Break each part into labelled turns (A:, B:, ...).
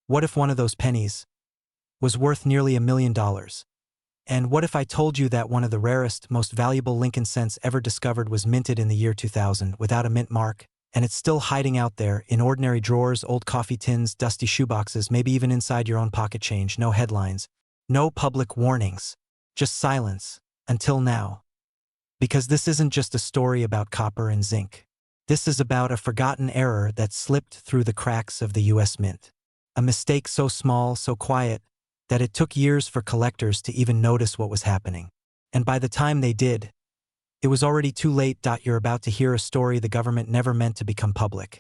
A: What if one of those pennies was worth nearly $1 million? And what if I told you that one of the rarest, most valuable Lincoln cents ever discovered was minted in the year 2000 without a mint mark, and it's still hiding out there in ordinary drawers, old coffee tins, dusty shoeboxes, maybe even inside your own pocket change? No headlines, no public warnings, just silence, until now. Because this isn't just a story about copper and zinc. This is about a forgotten error that slipped through the cracks of the US Mint. A mistake so small, so quiet, that it took years for collectors to even notice what was happening. And by the time they did, it was already too late. You're about to hear a story the government never meant to become public.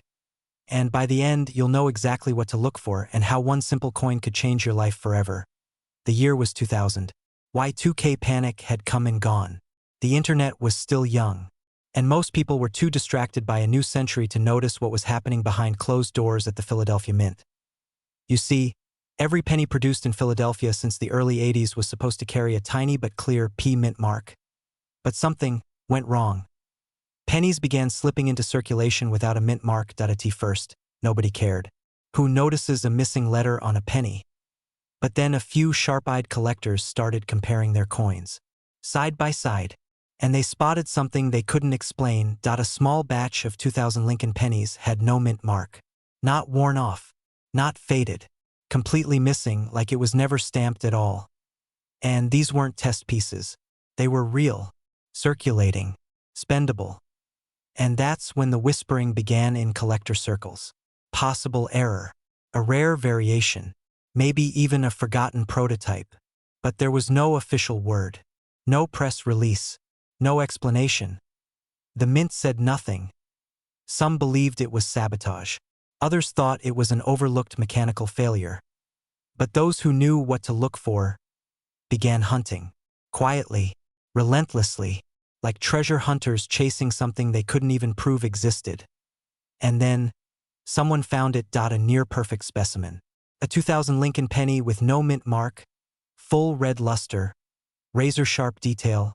A: And by the end, you'll know exactly what to look for and how one simple coin could change your life forever. The year was 2000. Y2K panic had come and gone. The internet was still young, and most people were too distracted by a new century to notice what was happening behind closed doors at the Philadelphia Mint. You see, every penny produced in Philadelphia since the early 80s was supposed to carry a tiny but clear P mint mark. But something went wrong. Pennies began slipping into circulation without a mint mark. At first, nobody cared. Who notices a missing letter on a penny? But then a few sharp-eyed collectors started comparing their coins, side by side, and they spotted something they couldn't explain. A small batch of 2000 Lincoln pennies had no mint mark. Not worn off, not faded, completely missing, like it was never stamped at all. And these weren't test pieces. They were real, circulating, spendable. And that's when the whispering began in collector circles. Possible error, a rare variation, maybe even a forgotten prototype. But there was no official word, no press release, no explanation. The mint said nothing. Some believed it was sabotage. Others thought it was an overlooked mechanical failure. But those who knew what to look for began hunting, quietly, relentlessly, like treasure hunters chasing something they couldn't even prove existed. And then, someone found it. A near-perfect specimen. A 2000 Lincoln penny with no mint mark, full red luster, razor-sharp detail,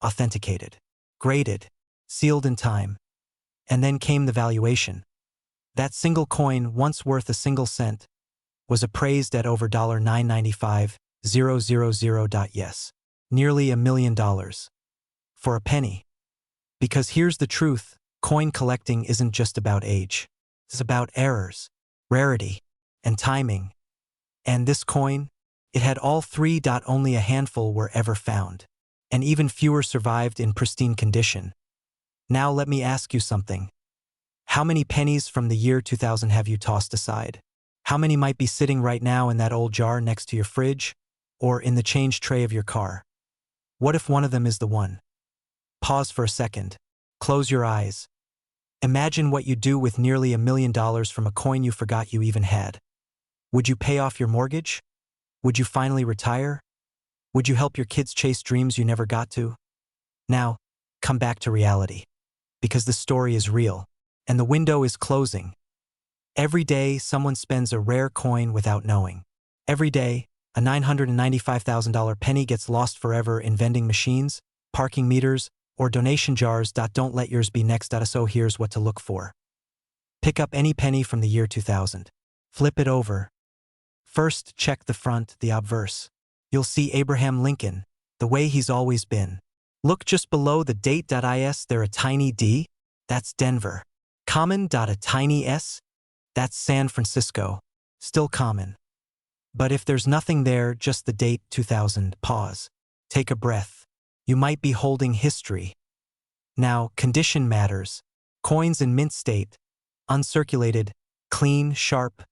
A: authenticated, graded, sealed in time. And then came the valuation. That single coin, once worth a single cent, was appraised at over $995,000. Yes, nearly $1 million. For a penny. Because here's the truth, coin collecting isn't just about age. It's about errors, rarity, and timing. And this coin, it had all three. Only a handful were ever found. And even fewer survived in pristine condition. Now let me ask you something. How many pennies from the year 2000 have you tossed aside? How many might be sitting right now in that old jar next to your fridge, or in the change tray of your car? What if one of them is the one? Pause for a second. Close your eyes. Imagine what you'd do with nearly $1 million from a coin you forgot you even had. Would you pay off your mortgage? Would you finally retire? Would you help your kids chase dreams you never got to? Now, come back to reality. Because the story is real, and the window is closing. Every day, someone spends a rare coin without knowing. Every day, a $995,000 penny gets lost forever in vending machines, parking meters, or donation jars. Don't let yours be next. So here's what to look for. Pick up any penny from the year 2000. Flip it over. First, check the front, the obverse. You'll see Abraham Lincoln, the way he's always been. Look just below the date. Is there a tiny D? That's Denver. Common. A tiny S? That's San Francisco. Still common. But if there's nothing there, just the date 2000, pause. Take a breath. You might be holding history. Now, condition matters. Coins in mint state, uncirculated, clean, sharp,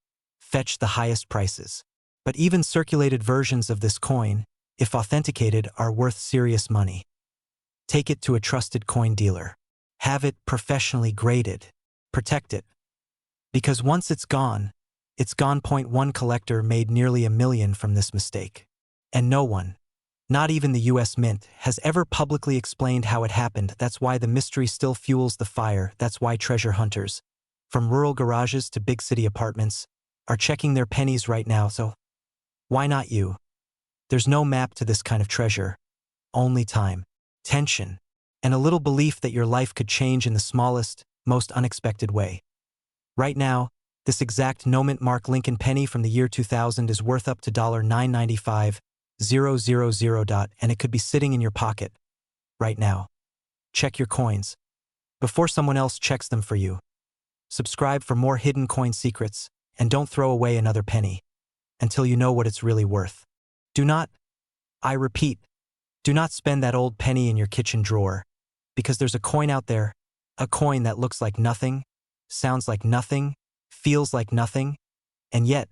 A: fetch the highest prices. But even circulated versions of this coin, if authenticated, are worth serious money. Take it to a trusted coin dealer. Have it professionally graded. Protect it. Because once it's gone, it's gone. One collector made nearly $1 million from this mistake. And no one, not even the US Mint, has ever publicly explained how it happened. That's why the mystery still fuels the fire. That's why treasure hunters, from rural garages to big city apartments, are checking their pennies right now. So, why not you? There's no map to this kind of treasure. Only time, tension, and a little belief that your life could change in the smallest, most unexpected way. Right now, This exact no-mint mark Lincoln penny from the year 2000 is worth up to $995,000, and it could be sitting in your pocket right now. Check your coins before someone else checks them for you. Subscribe for more hidden coin secrets, and don't throw away another penny until you know what it's really worth. Do not, I repeat, do not spend that old penny in your kitchen drawer, because there's a coin out there, a coin that looks like nothing, sounds like nothing, feels like nothing, and yet,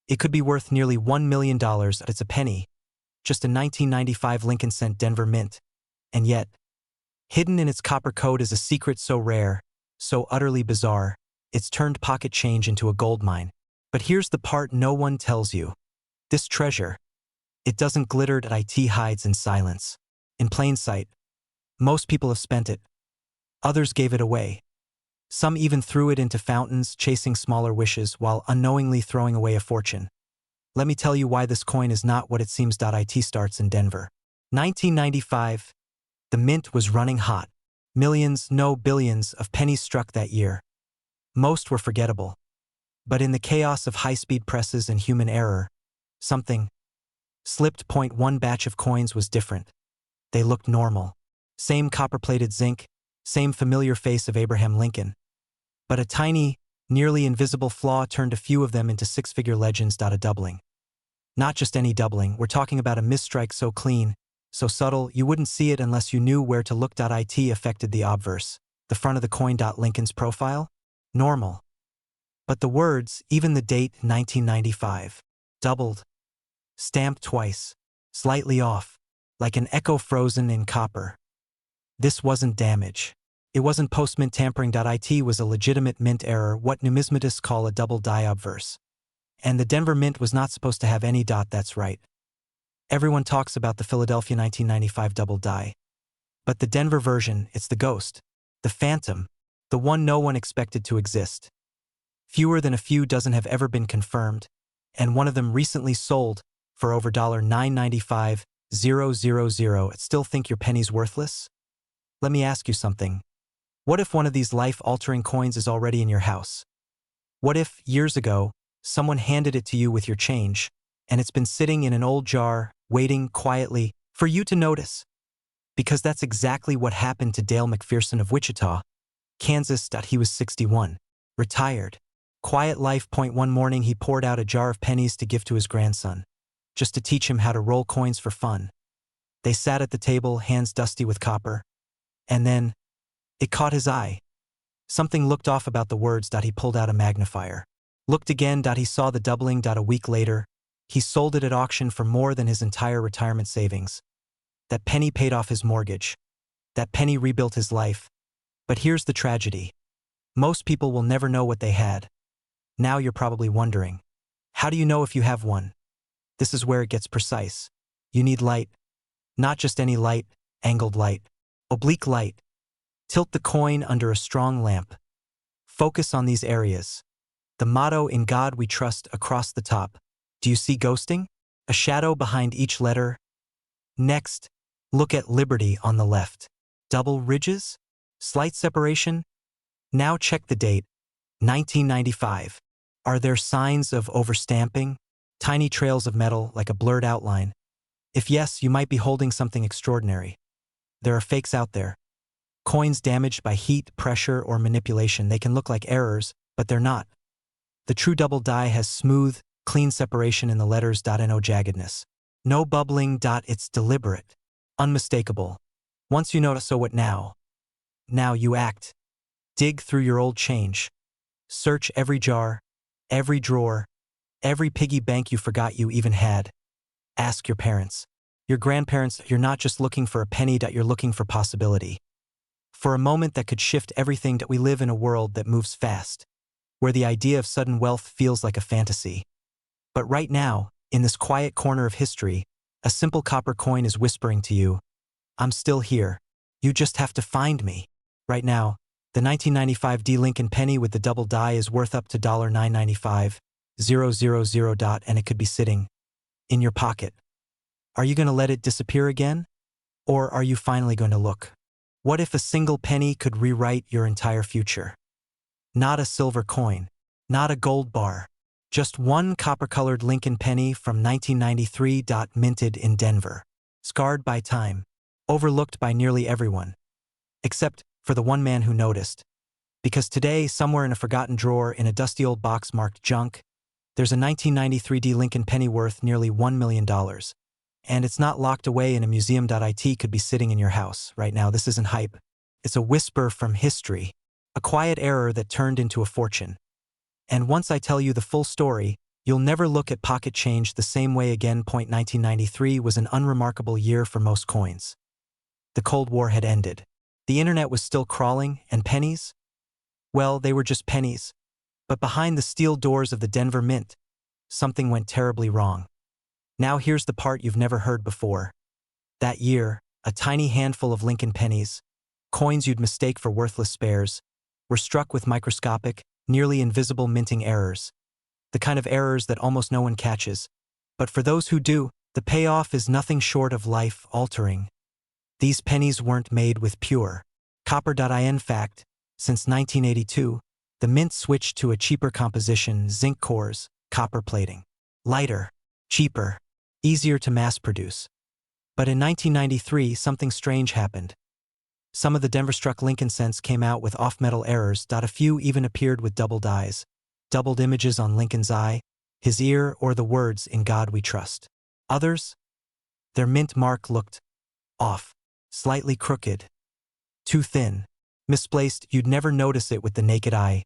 A: it could be worth nearly $1 million. It's a penny, just a 1995 Lincoln cent Denver Mint, and yet, hidden in its copper coat is a secret so rare, so utterly bizarre, it's turned pocket change into a gold mine. But here's the part no one tells you. This treasure, it doesn't glitter, it hides in silence. In plain sight. Most people have spent it. Others gave it away. Some even threw it into fountains, chasing smaller wishes while unknowingly throwing away a fortune. Let me tell you why this coin is not what it seems. It starts in Denver. 1995. The mint was running hot. Millions, no billions, of pennies struck that year. Most were forgettable. But in the chaos of high-speed presses and human error, something slipped. One batch of coins was different. They looked normal. Same copper-plated zinc, same familiar face of Abraham Lincoln. But a tiny, nearly invisible flaw turned a few of them into six-figure legends. A doubling. Not just any doubling, we're talking about a misstrike so clean, so subtle, you wouldn't see it unless you knew where to look. It affected the obverse, the front of the coin. Lincoln's profile? Normal. But the words, even the date, 1995. Doubled. Stamped twice. Slightly off. Like an echo frozen in copper. This wasn't damage. It wasn't post-mint tampering. It was a legitimate mint error, what numismatists call a double die obverse. And the Denver Mint was not supposed to have any. That's right. Everyone talks about the Philadelphia 1995 double die. But the Denver version, it's the ghost. The phantom. The one no one expected to exist. Fewer than a few dozen have ever been confirmed, and one of them recently sold for over $995,000. Still think your penny's worthless? Let me ask you something. What if one of these life-altering coins is already in your house? What if, years ago, someone handed it to you with your change, and it's been sitting in an old jar, waiting quietly for you to notice? Because that's exactly what happened to Dale McPherson of Wichita, Kansas. He was 61, retired. Quiet life. One morning he poured out a jar of pennies to give to his grandson, just to teach him how to roll coins for fun. They sat at the table, hands dusty with copper. And then, it caught his eye. Something looked off about the words. He pulled out a magnifier. Looked again. He saw the doubling. A week later, he sold it at auction for more than his entire retirement savings. That penny paid off his mortgage. That penny rebuilt his life. But here's the tragedy. Most people will never know what they had. Now you're probably wondering, how do you know if you have one? This is where it gets precise. You need light. Not just any light, angled light. Oblique light. Tilt the coin under a strong lamp. Focus on these areas. The motto, "In God We Trust," across the top. Do you see ghosting? A shadow behind each letter. Next, look at liberty on the left. Double ridges? Slight separation? Now check the date. 1995. Are there signs of overstamping? Tiny trails of metal, like a blurred outline? If yes, you might be holding something extraordinary. There are fakes out there. Coins damaged by heat, pressure, or manipulation. They can look like errors, but they're not. The true double die has smooth, clean separation in the letters. No jaggedness. No bubbling. It's deliberate. Unmistakable. Once you notice, so what now? Now you act. Dig through your old change. Search every jar, every drawer, every piggy bank you forgot you even had. Ask your parents, your grandparents. You're not just looking for a penny. You're looking for possibility. For a moment that could shift everything. We live in a world that moves fast, where the idea of sudden wealth feels like a fantasy. But right now, in this quiet corner of history, a simple copper coin is whispering to you, I'm still here. You just have to find me. Right now, the 1995 D Lincoln penny with the double die is worth up to $995,000, and it could be sitting in your pocket. Are you going to let it disappear again? Or are you finally going to look? What if a single penny could rewrite your entire future? Not a silver coin, Not a gold bar. Just one copper-colored Lincoln penny from 1993. Minted in Denver. Scarred by time. Overlooked by nearly everyone. Except for the one man who noticed. Because today, somewhere in a forgotten drawer in a dusty old box marked junk, there's a 1993 Lincoln penny worth nearly $1 million. And it's not locked away in a museum. It could be sitting in your house right now. This isn't hype. It's a whisper from history. A quiet error that turned into a fortune. And once I tell you the full story, you'll never look at pocket change the same way again. 1993 was an unremarkable year for most coins. The Cold War had ended. The internet was still crawling, and pennies? Well, they were just pennies. But behind the steel doors of the Denver Mint, something went terribly wrong. Now here's the part you've never heard before. That year, a tiny handful of Lincoln pennies, coins you'd mistake for worthless spares, were struck with microscopic, nearly invisible minting errors. The kind of errors that almost no one catches. But for those who do, the payoff is nothing short of life-altering. These pennies weren't made with pure copper. In fact, since 1982, the mint switched to a cheaper composition, zinc cores, copper plating. Lighter, cheaper, easier to mass-produce. But in 1993, something strange happened. Some of the Denver-struck Lincoln cents came out with off-metal errors. A few even appeared with doubled eyes, doubled images on Lincoln's eye, his ear, or the words, "In God We Trust." Others? Their mint mark looked off, slightly crooked, too thin, misplaced. You'd never notice it with the naked eye,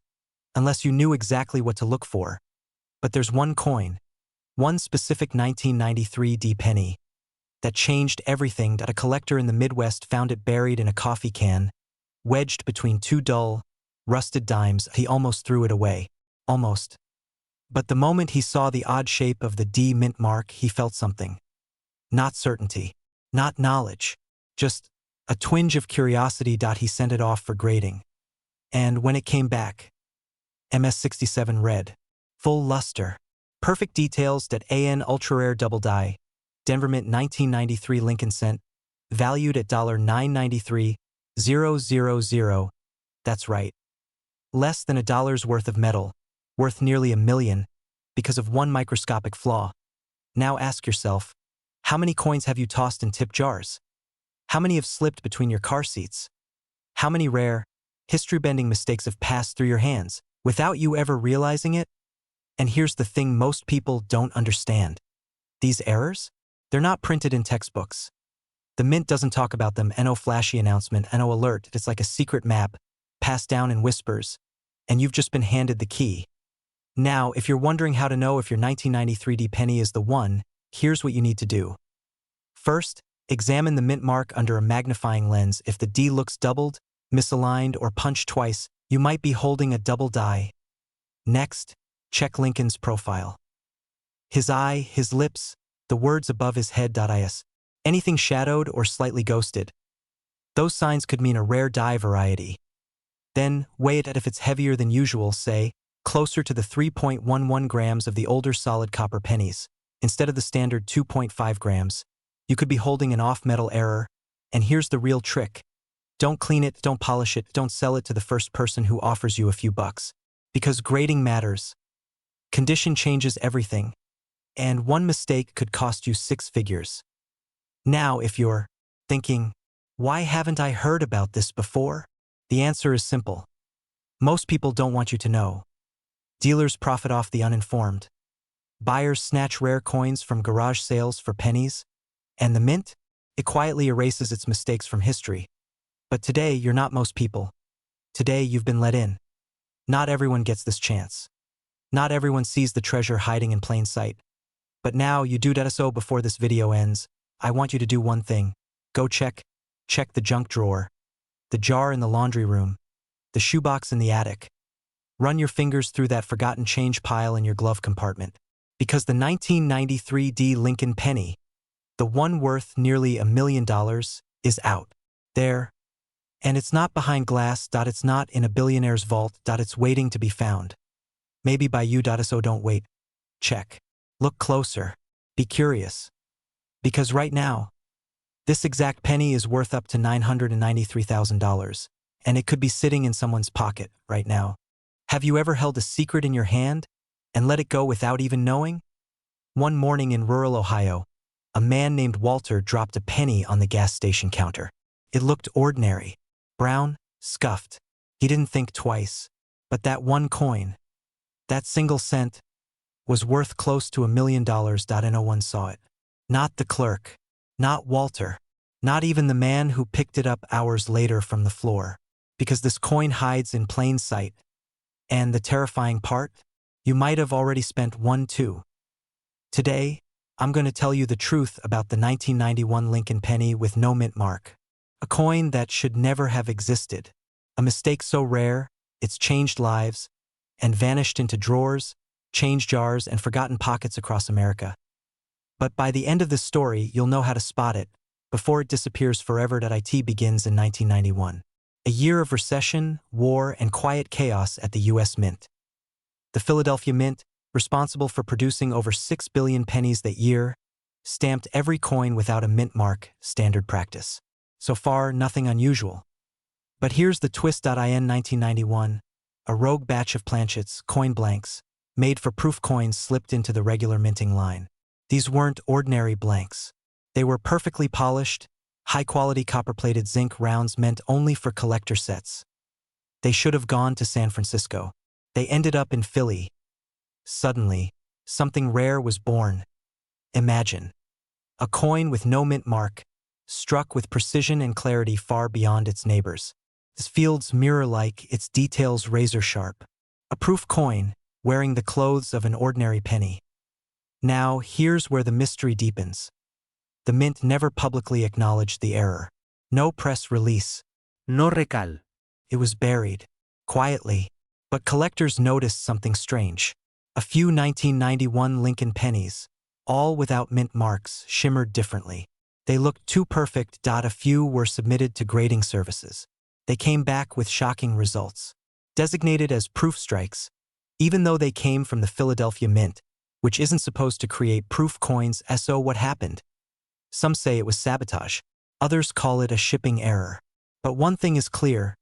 A: unless you knew exactly what to look for. But there's one coin, one specific 1993 penny, that changed everything. A collector in the Midwest found it buried in a coffee can, wedged between two dull, rusted dimes. He almost threw it away. Almost. But the moment he saw the odd shape of the D mint mark, he felt something. Not certainty. Not knowledge. Just a twinge of curiosity. He sent it off for grading. And when it came back, MS67 red. Full luster. Perfect details. AN ultra-rare double die. Denver Mint 1993 Lincoln cent, valued at $993,000. That's right. Less than $1's worth of metal, worth nearly $1 million, because of one microscopic flaw. Now ask yourself, how many coins have you tossed in tip jars? How many have slipped between your car seats? How many rare, history-bending mistakes have passed through your hands, without you ever realizing it? And here's the thing most people don't understand. These errors? They're not printed in textbooks. The Mint doesn't talk about them. No flashy announcement, no alert. It's like a secret map, passed down in whispers, and you've just been handed the key. Now, if you're wondering how to know if your 1993 penny is the one, here's what you need to do. First, examine the mint mark under a magnifying lens. If the D looks doubled, misaligned, or punched twice, you might be holding a double die. Next, check Lincoln's profile. His eye, his lips, the words above his head. Anything shadowed or slightly ghosted. Those signs could mean a rare die variety. Then, weigh it. If it's heavier than usual, say, closer to the 3.11 grams of the older solid copper pennies, instead of the standard 2.5 grams, you could be holding an off-metal error. And here's the real trick. Don't clean it, don't polish it, don't sell it to the first person who offers you a few bucks. Because grading matters. Condition changes everything. And one mistake could cost you 6 figures. Now, if you're thinking, why haven't I heard about this before? The answer is simple. Most people don't want you to know. Dealers profit off the uninformed. Buyers snatch rare coins from garage sales for pennies. And the Mint? It quietly erases its mistakes from history. But today, you're not most people. Today, you've been let in. Not everyone gets this chance. Not everyone sees the treasure hiding in plain sight. But now you do. So before this video ends, I want you to do one thing. Go check the junk drawer, the jar in the laundry room, the shoebox in the attic. Run your fingers through that forgotten change pile in your glove compartment. Because the 1993 Lincoln penny, the one worth nearly $1 million, is out there. And it's not behind glass. It's not in a billionaire's vault. It's waiting to be found. Maybe by you. So don't wait. Check. Look closer. Be curious. Because right now, this exact penny is worth up to $993,000, and it could be sitting in someone's pocket right now. Have you ever held a secret in your hand and let it go without even knowing? One morning in rural Ohio, a man named Walter dropped a penny on the gas station counter. It looked ordinary, brown, scuffed. He didn't think twice. But that one coin, that single cent, was worth close to $1 million. No one saw it. Not the clerk, not Walter, not even the man who picked it up hours later from the floor. Because this coin hides in plain sight. And the terrifying part? You might have already spent one too. Today, I'm going to tell you the truth about the 1991 Lincoln penny with no mint mark. A coin that should never have existed. A mistake so rare, it's changed lives, and vanished into drawers, change jars, and forgotten pockets across America. But by the end of this story, you'll know how to spot it, before it disappears forever. It begins in 1991. A year of recession, war, and quiet chaos at the U.S. Mint. The Philadelphia Mint, responsible for producing over 6 billion pennies that year, stamped every coin without a mint mark, standard practice. So far, nothing unusual. But here's the twist. In 1991, a rogue batch of planchets, coin blanks, made for proof coins slipped into the regular minting line. These weren't ordinary blanks. They were perfectly polished, high-quality copper-plated zinc rounds meant only for collector sets. They should have gone to San Francisco. They ended up in Philly. Suddenly, something rare was born. Imagine. A coin with no mint mark, struck with precision and clarity far beyond its neighbors. This field's mirror-like, its details razor-sharp. A proof coin, wearing the clothes of an ordinary penny. Now, here's where the mystery deepens. The Mint never publicly acknowledged the error. No press release.
B: No recal.
A: It was buried, quietly. But collectors noticed something strange. A few 1991 Lincoln pennies, all without mint marks, shimmered differently. They looked too perfect. A few were submitted to grading services. They came back with shocking results. Designated as proof strikes, even though they came from the Philadelphia Mint, which isn't supposed to create proof coins. So what happened? Some say it was sabotage. Others call it a shipping error. But one thing is clear.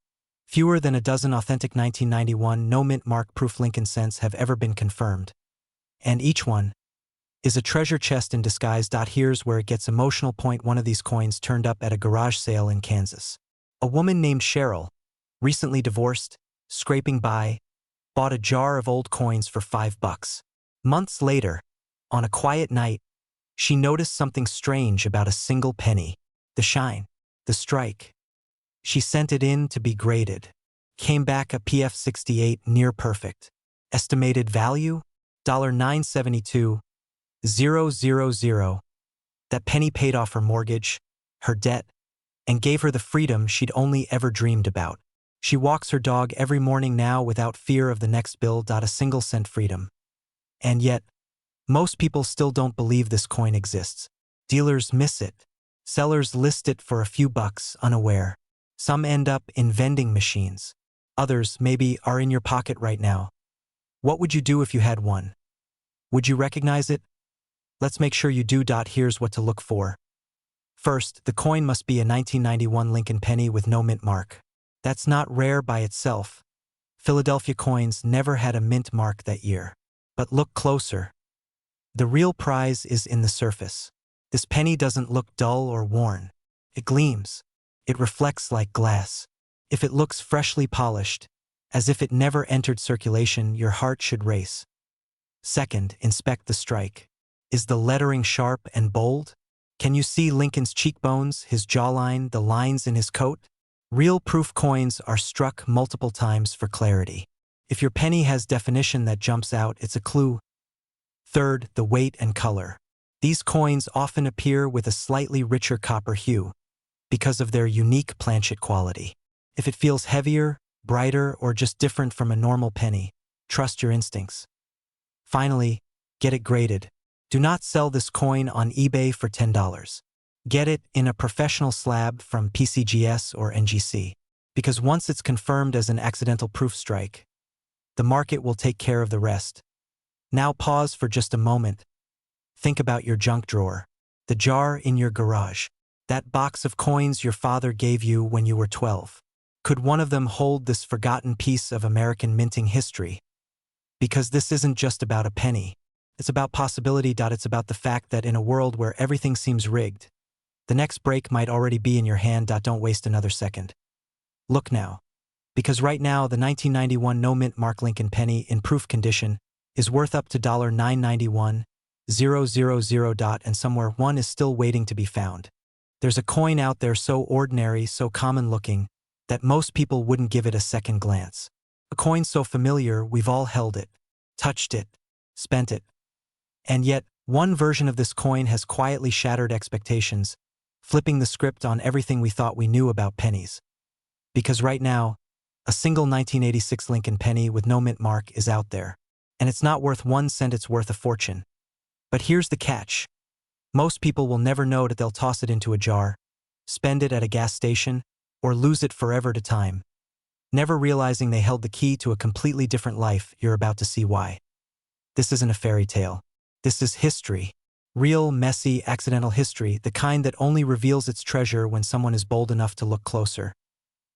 A: Fewer than a dozen authentic 1991 no-mint mark proof Lincoln cents have ever been confirmed. And each one is a treasure chest in disguise. Here's where it gets emotional. One of these coins turned up at a garage sale in Kansas. A woman named Cheryl, recently divorced, scraping by, bought a jar of old coins for $5. Months later, on a quiet night, she noticed something strange about a single penny. The shine, the strike. She sent it in to be graded. Came back a PF 68, near perfect. Estimated value? $972,000. That penny paid off her mortgage, her debt, and gave her the freedom she'd only ever dreamed about. She walks her dog every morning now without fear of the next bill. A single cent freedom. And yet, most people still don't believe this coin exists. Dealers miss it. Sellers list it for a few bucks, unaware. Some end up in vending machines. Others, maybe, are in your pocket right now. What would you do if you had one? Would you recognize it? Let's make sure you do. Here's what to look for. First, the coin must be a 1991 Lincoln penny with no mint mark. That's not rare by itself. Philadelphia coins never had a mint mark that year. But look closer. The real prize is in the surface. This penny doesn't look dull or worn. It gleams. It reflects like glass. If it looks freshly polished, as if it never entered circulation, your heart should race. Second, inspect the strike. Is the lettering sharp and bold? Can you see Lincoln's cheekbones, his jawline, the lines in his coat? Real proof coins are struck multiple times for clarity. If your penny has definition that jumps out, it's a clue. Third, the weight and color. These coins often appear with a slightly richer copper hue because of their unique planchet quality. If it feels heavier, brighter, or just different from a normal penny, trust your instincts. Finally, get it graded. Do not sell this coin on eBay for $10. Get it in a professional slab from PCGS or NGC. Because once it's confirmed as an accidental proof strike, the market will take care of the rest. Now pause for just a moment. Think about your junk drawer, the jar in your garage, that box of coins your father gave you when you were 12. Could one of them hold this forgotten piece of American minting history? Because this isn't just about a penny. It's about possibility. It's about the fact that in a world where everything seems rigged, the next break might already be in your hand. Don't waste another second. Look now. Because right now, the 1991 no-mint Mark Lincoln penny in proof condition is worth up to $991,000, and somewhere one is still waiting to be found. There's a coin out there so ordinary, so common-looking, that most people wouldn't give it a second glance. A coin so familiar we've all held it, touched it, spent it. And yet, one version of this coin has quietly shattered expectations, flipping the script on everything we thought we knew about pennies. Because right now, a single 1986 Lincoln penny with no mint mark is out there. And it's not worth 1 cent, it's worth a fortune. But here's the catch. Most people will never know that they'll toss it into a jar, spend it at a gas station, or lose it forever to time, never realizing they held the key to a completely different life. You're about to see why. This isn't a fairy tale. This is history. Real, messy, accidental history, the kind that only reveals its treasure when someone is bold enough to look closer.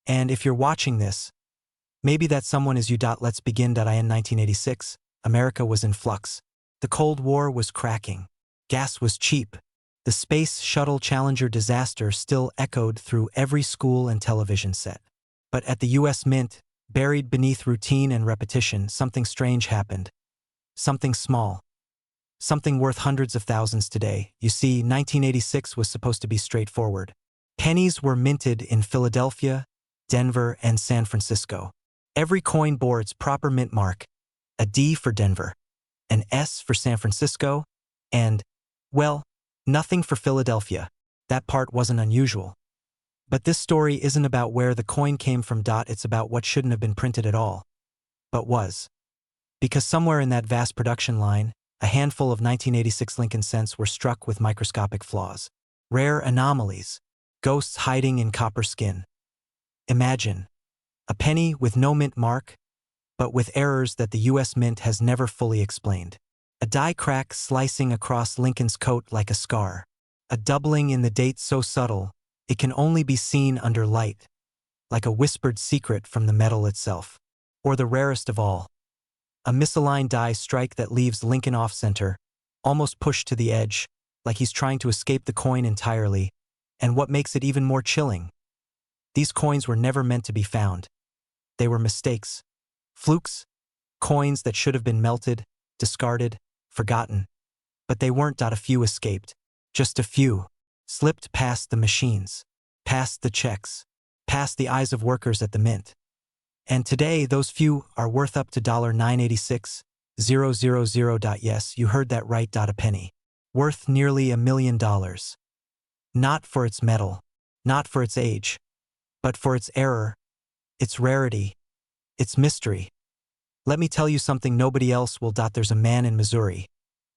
A: And if you're watching this, maybe that someone is you. Let's begin. In 1986, America was in flux. The Cold War was cracking. Gas was cheap. The Space Shuttle Challenger disaster still echoed through every school and television set. But at the U.S. Mint, buried beneath routine and repetition, something strange happened. Something small. Something worth hundreds of thousands today. You see, 1986 was supposed to be straightforward. Pennies were minted in Philadelphia, Denver, and San Francisco. Every coin bore its proper mint mark, a D for Denver, an S for San Francisco, and, well, nothing for Philadelphia. That part wasn't unusual. But this story isn't about where the coin came from. It's about what shouldn't have been printed at all, but was. Because somewhere in that vast production line, a handful of 1986 Lincoln cents were struck with microscopic flaws. Rare anomalies, ghosts hiding in copper skin. Imagine a penny with no mint mark, but with errors that the U.S. Mint has never fully explained. A die crack slicing across Lincoln's coat like a scar. A doubling in the date so subtle, it can only be seen under light, like a whispered secret from the metal itself. Or the rarest of all, a misaligned die strike that leaves Lincoln off-center, almost pushed to the edge, like he's trying to escape the coin entirely. And what makes it even more chilling? These coins were never meant to be found. They were mistakes. Flukes. Coins that should have been melted, discarded, forgotten. But they weren't. A few escaped. Just a few. Slipped past the machines. Past the checks. Past the eyes of workers at the mint. And today, those few are worth up to $986,000. Yes, you heard that right. A penny. Worth nearly $1 million. Not for its metal. Not for its age. But for its error. Its rarity. Its mystery. Let me tell you something nobody else will. There's a man in Missouri.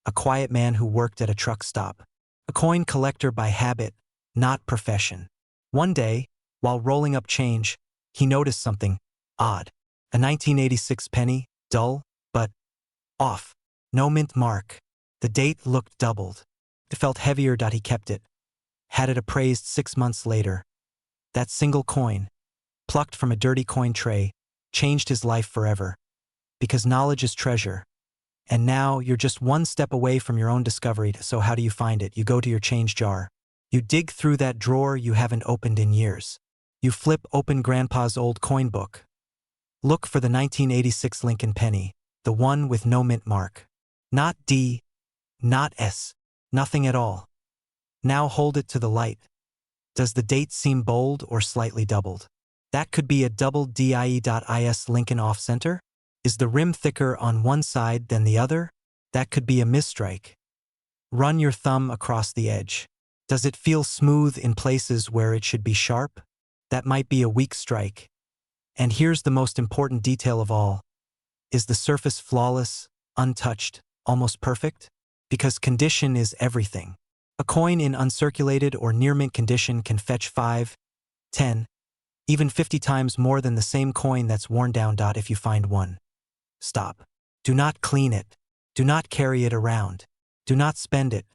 A: A quiet man who worked at a truck stop. A coin collector by habit, not profession. One day, while rolling up change, he noticed something odd. A 1986 penny, dull, but off. No mint mark. The date looked doubled. It felt heavier. He kept it. Had it appraised 6 months later. That single coin, plucked from a dirty coin tray, changed his life forever. Because knowledge is treasure. And now you're just one step away from your own discovery. So how do you find it? You go to your change jar. You dig through that drawer you haven't opened in years. You flip open Grandpa's old coin book. Look for the 1986 Lincoln penny, the one with no mint mark. Not D, not S, nothing at all. Now hold it to the light. Does the date seem bold or slightly doubled? That could be a doubled DIE.IS Lincoln off-center? Is the rim thicker on one side than the other? That could be a misstrike. Run your thumb across the edge. Does it feel smooth in places where it should be sharp? That might be a weak strike. And here's the most important detail of all. Is the surface flawless, untouched, almost perfect? Because condition is everything. A coin in uncirculated or near-mint condition can fetch 5, 10, even 50 times more than the same coin that's worn down. If you find one, stop. Do not clean it. Do not carry it around. Do not spend it.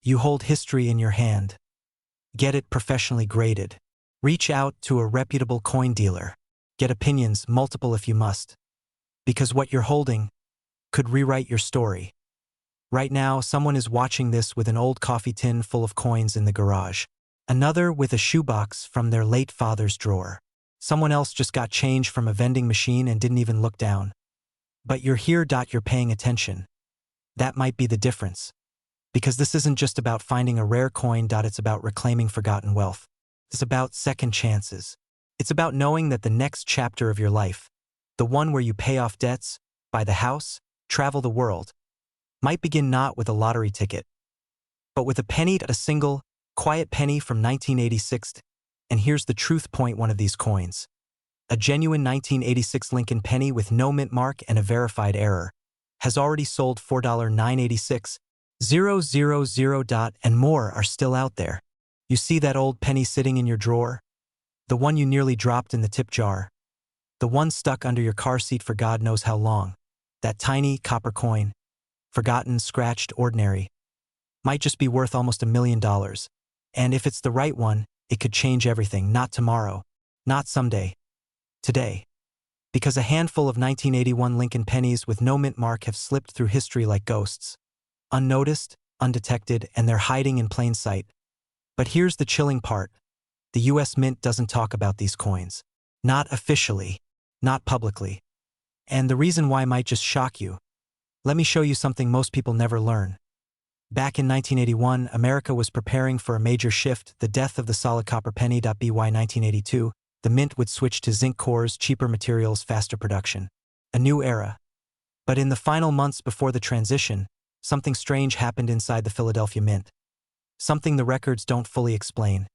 A: You hold history in your hand. Get it professionally graded. Reach out to a reputable coin dealer. Get opinions, multiple if you must. Because what you're holding could rewrite your story. Right now, someone is watching this with an old coffee tin full of coins in the garage. Another with a shoebox from their late father's drawer. Someone else just got change from a vending machine and didn't even look down. But you're here. You're paying attention. That might be the difference. Because this isn't just about finding a rare coin. It's about reclaiming forgotten wealth. It's about second chances. It's about knowing that the next chapter of your life, the one where you pay off debts, buy the house, travel the world, might begin not with a lottery ticket, but with a penny, a single, quiet penny from 1986. And here's the truth point: one of these coins, a genuine 1986 Lincoln penny with no mint mark and a verified error, has already sold for $4.986,000. And more are still out there. You see that old penny sitting in your drawer? The one you nearly dropped in the tip jar? The one stuck under your car seat for God knows how long? That tiny copper coin, forgotten, scratched, ordinary, might just be worth almost $1 million. And if it's the right one, it could change everything. Not tomorrow, not someday, today. Because a handful of 1981 Lincoln pennies with no mint mark have slipped through history like ghosts. Unnoticed, undetected, and they're hiding in plain sight. But here's the chilling part. The US Mint doesn't talk about these coins. Not officially, not publicly. And the reason why might just shock you. Let me show you something most people never learn. Back in 1981, America was preparing for a major shift, the death of the solid copper penny. By 1982, the mint would switch to zinc cores, cheaper materials, faster production. A new era. But in the final months before the transition, something strange happened inside the Philadelphia Mint. Something the records don't fully explain.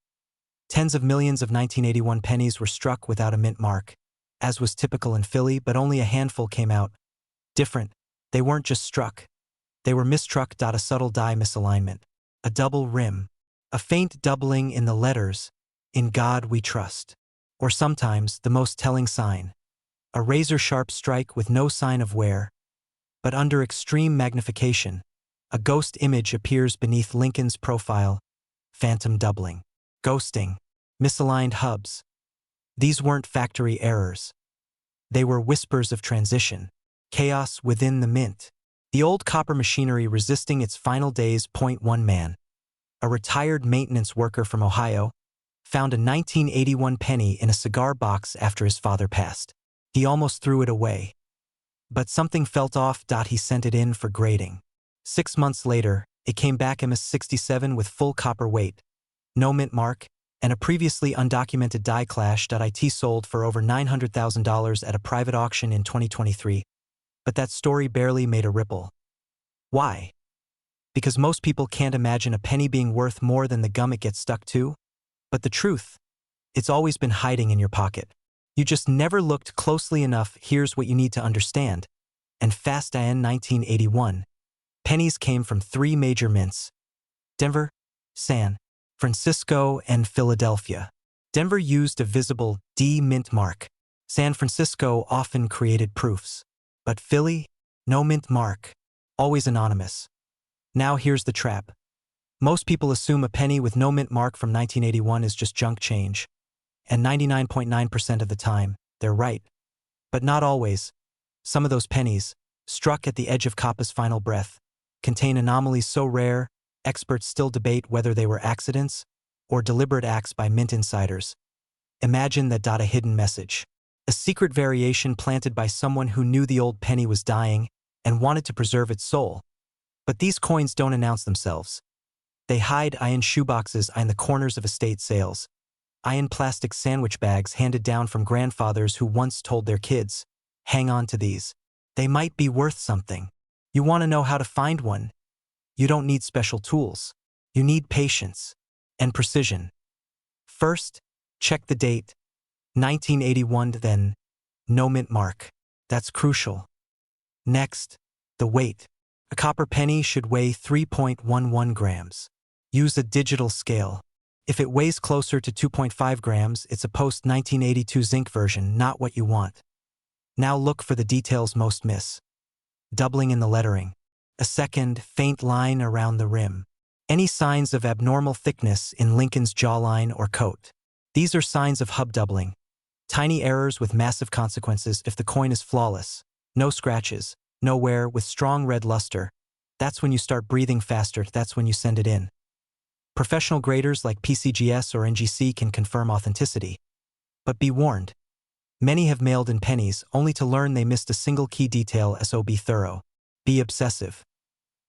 A: Tens of millions of 1981 pennies were struck without a mint mark, as was typical in Philly, but only a handful came out. Different. They weren't just struck. They were mistruck. A subtle die misalignment. A double rim. A faint doubling in the letters, "In God We Trust." Or sometimes, the most telling sign. A razor-sharp strike with no sign of wear. But under extreme magnification, a ghost image appears beneath Lincoln's profile. Phantom doubling. Ghosting. Misaligned hubs. These weren't factory errors. They were whispers of transition. Chaos within the mint. The old copper machinery resisting its final days. One man, a retired maintenance worker from Ohio, found a 1981 penny in a cigar box after his father passed. He almost threw it away. But something felt off. He sent it in for grading. 6 months later, it came back MS-67 with full copper weight, no mint mark, and a previously undocumented die clash. It sold for over $900,000 at a private auction in 2023. But that story barely made a ripple. Why? Because most people can't imagine a penny being worth more than the gum it gets stuck to. But the truth, it's always been hiding in your pocket. You just never looked closely enough. Here's what you need to understand. And fast. In 1981, pennies came from 3 major mints: Denver, San Francisco, and Philadelphia. Denver used a visible D mint mark. San Francisco often created proofs. But Philly, no mint mark, always anonymous. Now here's the trap. Most people assume a penny with no mint mark from 1981 is just junk change. And 99.9% of the time, they're right. But not always. Some of those pennies, struck at the edge of copper's final breath, contain anomalies so rare, experts still debate whether they were accidents or deliberate acts by mint insiders. Imagine that. A hidden message. A secret variation planted by someone who knew the old penny was dying and wanted to preserve its soul. But these coins don't announce themselves. They hide in shoeboxes in the corners of estate sales, in plastic sandwich bags handed down from grandfathers who once told their kids, "Hang on to these. They might be worth something." You want to know how to find one? You don't need special tools. You need patience and precision. First, check the date. 1981. Then, no mint mark. That's crucial. Next, the weight. A copper penny should weigh 3.11 grams. Use a digital scale. If it weighs closer to 2.5 grams, it's a post-1982 zinc version, not what you want. Now look for the details most miss. Doubling in the lettering. A second, faint line around the rim. Any signs of abnormal thickness in Lincoln's jawline or coat. These are signs of hub doubling. Tiny errors with massive consequences if the coin is flawless. No scratches, no wear, with strong red luster. That's when you start breathing faster, that's when you send it in. Professional graders like PCGS or NGC can confirm authenticity. But be warned. Many have mailed in pennies only to learn they missed a single key detail, so be thorough. Be obsessive.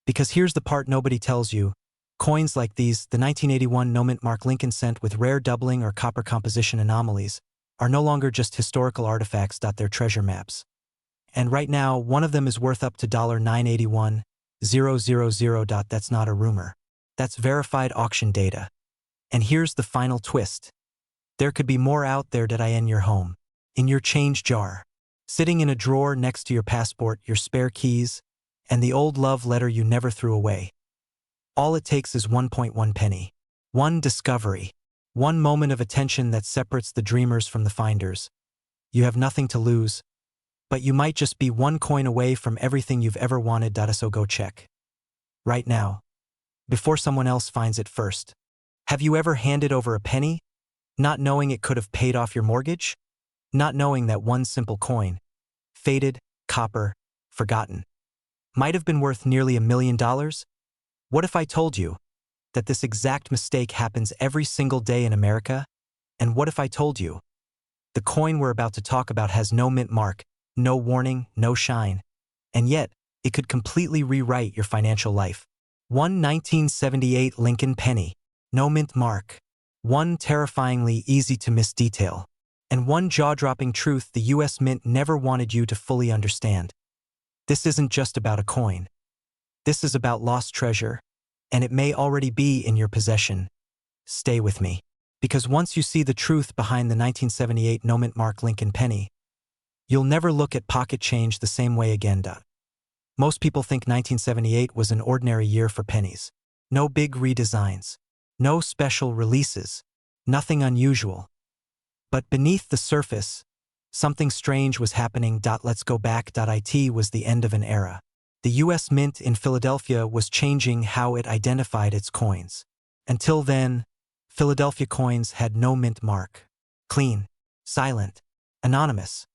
A: Because here's the part nobody tells you. Coins like these, the 1981 no mint mark Lincoln cent with rare doubling or copper composition anomalies, are no longer just historical artifacts. They're treasure maps. And right now, one of them is worth up to $981,000. That's not a rumor. That's verified auction data. And here's the final twist. There could be more out there in your home, in your change jar, sitting in a drawer next to your passport, your spare keys, and the old love letter you never threw away. All it takes is 1.1 penny. One discovery. One moment of attention that separates the dreamers from the finders. You have nothing to lose, but you might just be one coin away from everything you've ever wanted. So go check. Right now. Before someone else finds it first. Have you ever handed over a penny, not knowing it could have paid off your mortgage? Not knowing that one simple coin, faded, copper, forgotten, might have been worth nearly $1 million? What if I told you that this exact mistake happens every single day in America? And what if I told you the coin we're about to talk about has no mint mark, no warning, no shine, and yet it could completely rewrite your financial life? One 1978 Lincoln penny, no mint mark, one terrifyingly easy-to-miss detail, and one jaw-dropping truth the U.S. Mint never wanted you to fully understand. This isn't just about a coin. This is about lost treasure, and it may already be in your possession. Stay with me, because once you see the truth behind the 1978 no mint mark Lincoln penny, you'll never look at pocket change the same way again. Most people think 1978 was an ordinary year for pennies. No big redesigns. No special releases. Nothing unusual. But beneath the surface, something strange was happening. Let's go back. It was the end of an era. The U.S. Mint in Philadelphia was changing how it identified its coins. Until then, Philadelphia coins had no mint mark. Clean, silent, anonymous.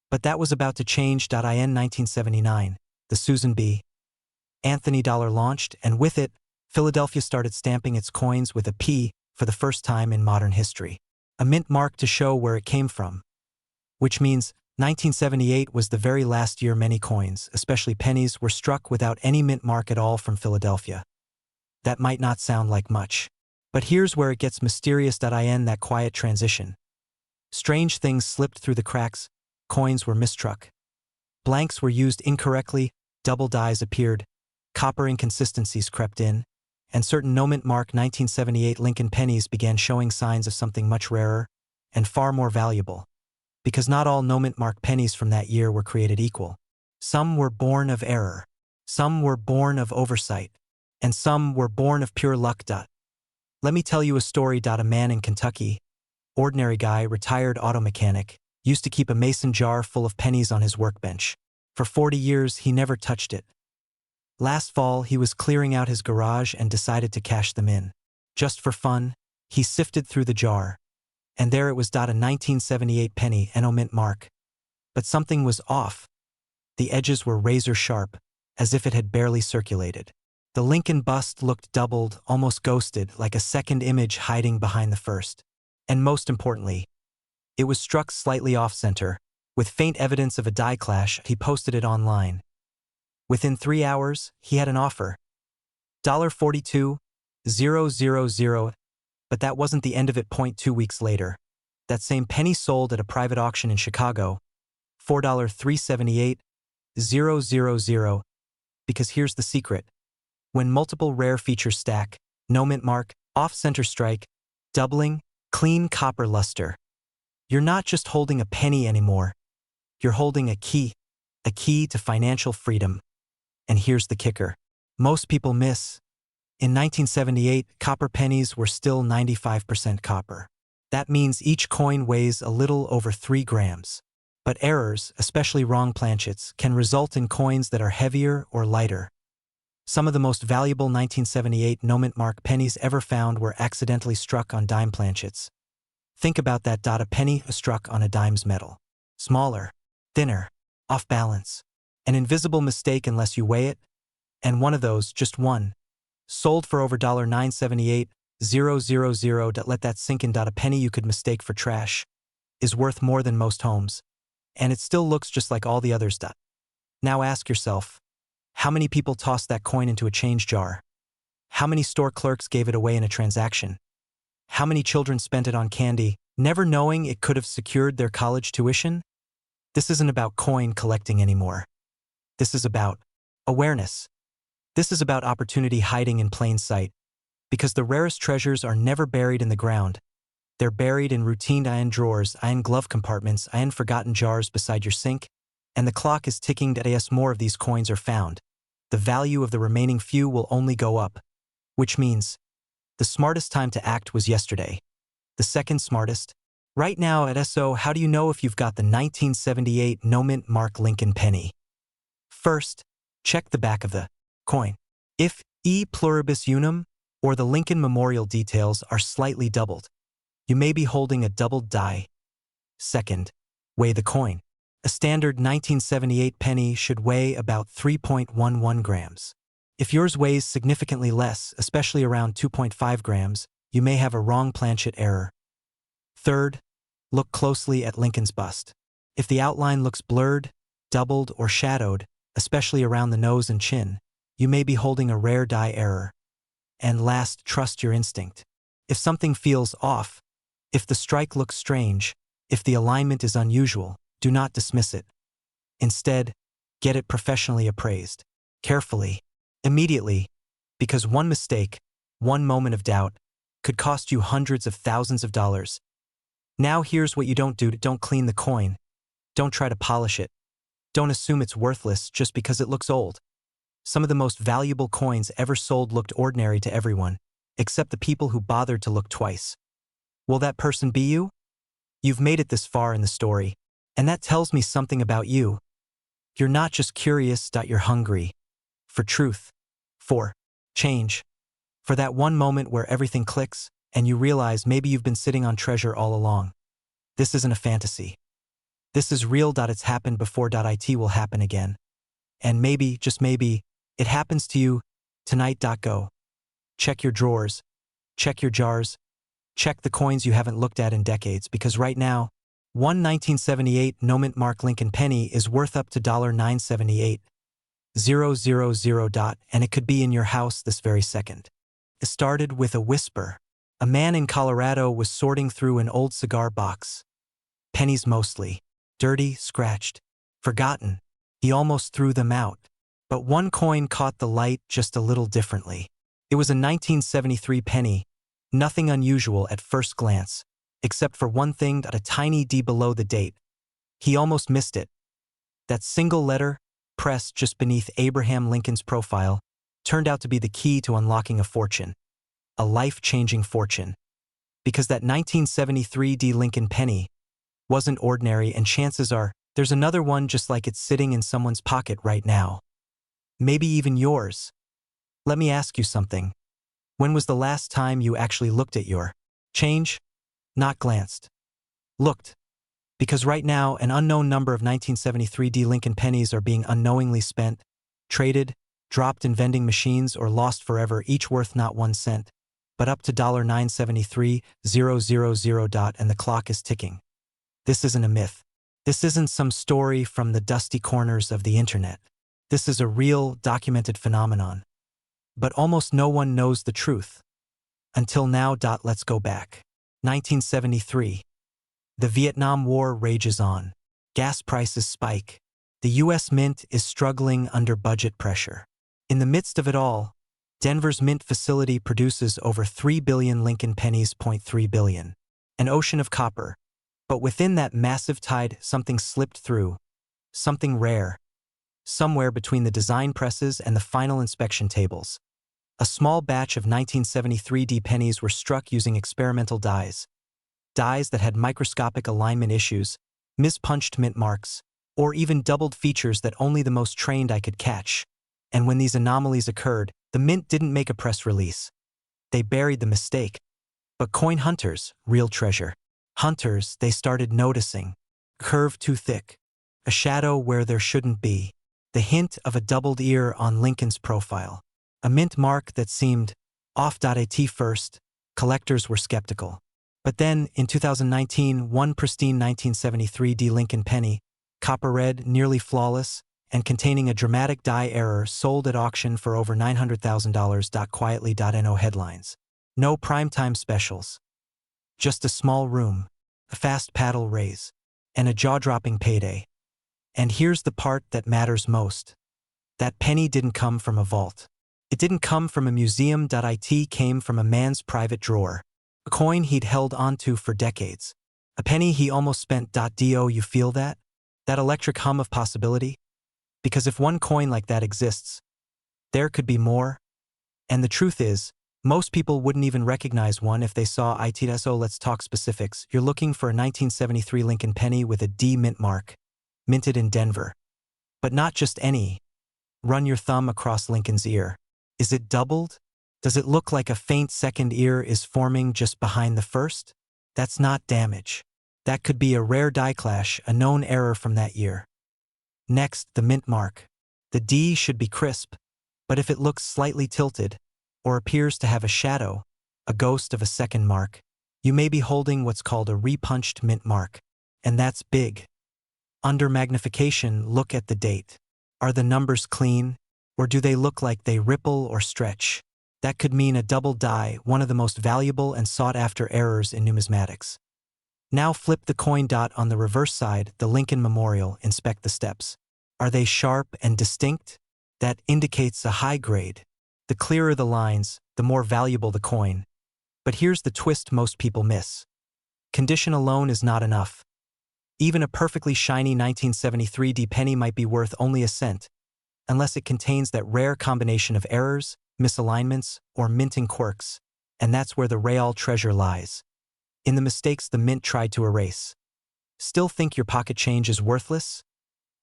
A: But that was about to change. In 1979, the Susan B. Anthony dollar launched, and with it, Philadelphia started stamping its coins with a P for the first time in modern history. A mint mark to show where it came from. Which means 1978 was the very last year many coins, especially pennies, were struck without any mint mark at all from Philadelphia. That might not sound like much. But here's where it gets mysterious. That quiet transition. Strange things slipped through the cracks. Coins were mistruck. Blanks were used incorrectly, double dies appeared, copper inconsistencies crept in, and certain no mint mark 1978 Lincoln pennies began showing signs of something much rarer and far more valuable. Because not all no mint mark pennies from that year were created equal. Some were born of error, some were born of oversight, and some were born of pure luck. Let me tell you a story. A man in Kentucky, ordinary guy, retired auto mechanic, used to keep a mason jar full of pennies on his workbench. For 40 years, he never touched it. Last fall, he was clearing out his garage and decided to cash them in. Just for fun, he sifted through the jar. And there it was. A 1978 penny, no mint mark. But something was off. The edges were razor sharp, as if it had barely circulated. The Lincoln bust looked doubled, almost ghosted, like a second image hiding behind the first. And most importantly, it was struck slightly off-center, with faint evidence of a die clash. He posted it online. Within 3 hours, he had an offer. $42,000, but that wasn't the end of it. 2 weeks later, that same penny sold at a private auction in Chicago, $4,378,000. Because here's the secret. When multiple rare features stack, no mint mark, off-center strike, doubling, clean copper luster, you're not just holding a penny anymore. You're holding a key to financial freedom. And here's the kicker. Most people miss. In 1978, copper pennies were still 95% copper. That means each coin weighs a little over 3 grams. But errors, especially wrong planchets, can result in coins that are heavier or lighter. Some of the most valuable 1978 no mint mark pennies ever found were accidentally struck on dime planchets. Think about that. A penny struck on a dime's metal. Smaller, thinner, off balance. An invisible mistake unless you weigh it. And one of those, just one, sold for over $978,000. Let that sink in. A penny you could mistake for trash is worth more than most homes. And it still looks just like all the others. Now ask yourself, how many people tossed that coin into a change jar? How many store clerks gave it away in a transaction? How many children spent it on candy, never knowing it could have secured their college tuition? This isn't about coin collecting anymore. This is about awareness. This is about opportunity hiding in plain sight. Because the rarest treasures are never buried in the ground. They're buried in routine iron drawers, iron glove compartments, iron forgotten jars beside your sink, and the clock is ticking. As more of these coins are found, the value of the remaining few will only go up. Which means, the smartest time to act was yesterday. The second smartest, right now at SO. How do you know if you've got the 1978 no mint mark Lincoln penny? First, check the back of the coin. If E pluribus unum or the Lincoln Memorial details are slightly doubled, you may be holding a doubled die. Second, weigh the coin. A standard 1978 penny should weigh about 3.11 grams. If yours weighs significantly less, especially around 2.5 grams, you may have a wrong planchet error. Third, look closely at Lincoln's bust. If the outline looks blurred, doubled, or shadowed, especially around the nose and chin, you may be holding a rare die error. And last, trust your instinct. If something feels off, if the strike looks strange, if the alignment is unusual, do not dismiss it. Instead, get it professionally appraised. Carefully. Immediately. Because one mistake, one moment of doubt, could cost you hundreds of thousands of dollars. Now here's what you don't do. Don't clean the coin. Don't try to polish it. Don't assume it's worthless just because it looks old. Some of the most valuable coins ever sold looked ordinary to everyone, except the people who bothered to look twice. Will that person be you? You've made it this far in the story, and that tells me something about you. You're not just curious, you're hungry. For truth. For change. For that one moment where everything clicks, and you realize maybe you've been sitting on treasure all along. This isn't a fantasy. This is real. It's happened before. It will happen again. And maybe, just maybe, it happens to you tonight. Go. Check your drawers. Check your jars. Check the coins you haven't looked at in decades, because right now, one 1978 no mint mark Lincoln penny is worth up to $978,000, and it could be in your house this very second. It started with a whisper. A man in Colorado was sorting through an old cigar box. Pennies mostly. Dirty, scratched, forgotten. He almost threw them out. But one coin caught the light just a little differently. It was a 1973 penny. Nothing unusual at first glance, except for one thing, a tiny D below the date. He almost missed it. That single letter, pressed just beneath Abraham Lincoln's profile, turned out to be the key to unlocking a fortune. A life-changing fortune. Because that 1973 D Lincoln penny wasn't ordinary, and chances are, there's another one just like it sitting in someone's pocket right now. Maybe even yours. Let me ask you something. When was the last time you actually looked at your change? Not glanced. Looked. Because right now, an unknown number of 1973 D Lincoln pennies are being unknowingly spent, traded, dropped in vending machines, or lost forever, each worth not 1 cent, but up to $973,000, and the clock is ticking. This isn't a myth. This isn't some story from the dusty corners of the internet. This is a real, documented phenomenon. But almost no one knows the truth. Until now. Let's go back. 1973. The Vietnam War rages on. Gas prices spike. The U.S. Mint is struggling under budget pressure. In the midst of it all, Denver's mint facility produces over 3 billion Lincoln pennies. 0.3 billion. An ocean of copper. But within that massive tide, something slipped through. Something rare. Somewhere between the design presses and the final inspection tables. A small batch of 1973 D pennies were struck using experimental dies. Dies that had microscopic alignment issues, mispunched mint marks, or even doubled features that only the most trained eye could catch. And when these anomalies occurred, the mint didn't make a press release. They buried the mistake. But coin hunters, real treasure, Hunters, they started noticing. Curve too thick. A shadow where there shouldn't be. The hint of a doubled ear on Lincoln's profile. A mint mark that seemed off. At first, collectors were skeptical. But then, in 2019, one pristine 1973 D Lincoln penny, copper red, nearly flawless, and containing a dramatic die error, sold at auction for over $900,000. Quietly.no headlines. No primetime specials. Just a small room, a fast paddle raise, and a jaw-dropping payday. And here's the part that matters most. That penny didn't come from a vault. It didn't come from a museum. It came from a man's private drawer. A coin he'd held onto for decades. A penny he almost spent. Do you feel that? That electric hum of possibility? Because if one coin like that exists, there could be more. And the truth is, most people wouldn't even recognize one if they saw it. So let's talk specifics. You're looking for a 1973 Lincoln penny with a D mint mark, minted in Denver. But not just any. Run your thumb across Lincoln's ear. Is it doubled? Does it look like a faint second ear is forming just behind the first? That's not damage. That could be a rare die clash, a known error from that year. Next, the mint mark. The D should be crisp, but if it looks slightly tilted, or appears to have a shadow, a ghost of a second mark, you may be holding what's called a repunched mint mark. And that's big. Under magnification, look at the date. Are the numbers clean, or do they look like they ripple or stretch? That could mean a double die, one of the most valuable and sought-after errors in numismatics. Now flip the coin. On the reverse side, the Lincoln Memorial. Inspect the steps. Are they sharp and distinct? That indicates a high grade. The clearer the lines, the more valuable the coin. But here's the twist most people miss. Condition alone is not enough. Even a perfectly shiny 1973 D penny might be worth only a cent, unless it contains that rare combination of errors, misalignments, or minting quirks. And that's where the real treasure lies. In the mistakes the mint tried to erase. Still think your pocket change is worthless?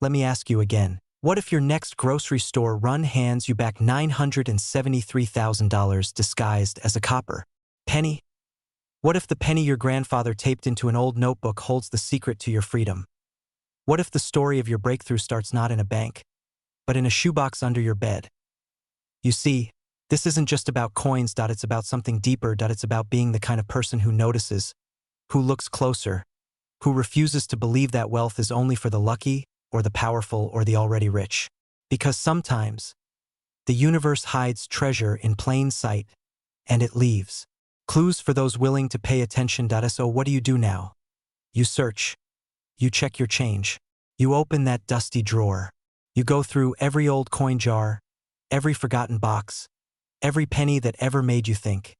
A: Let me ask you again. What if your next grocery store run hands you back $973,000 disguised as a copper penny? What if the penny your grandfather taped into an old notebook holds the secret to your freedom? What if the story of your breakthrough starts not in a bank, but in a shoebox under your bed? You see, this isn't just about coins. It's about something deeper. It's about being the kind of person who notices, who looks closer, who refuses to believe that wealth is only for the lucky, or the powerful, or the already rich. Because sometimes, the universe hides treasure in plain sight, and it leaves clues for those willing to pay attention. So what do you do now? You search. You check your change. You open that dusty drawer. You go through every old coin jar, every forgotten box, every penny that ever made you think,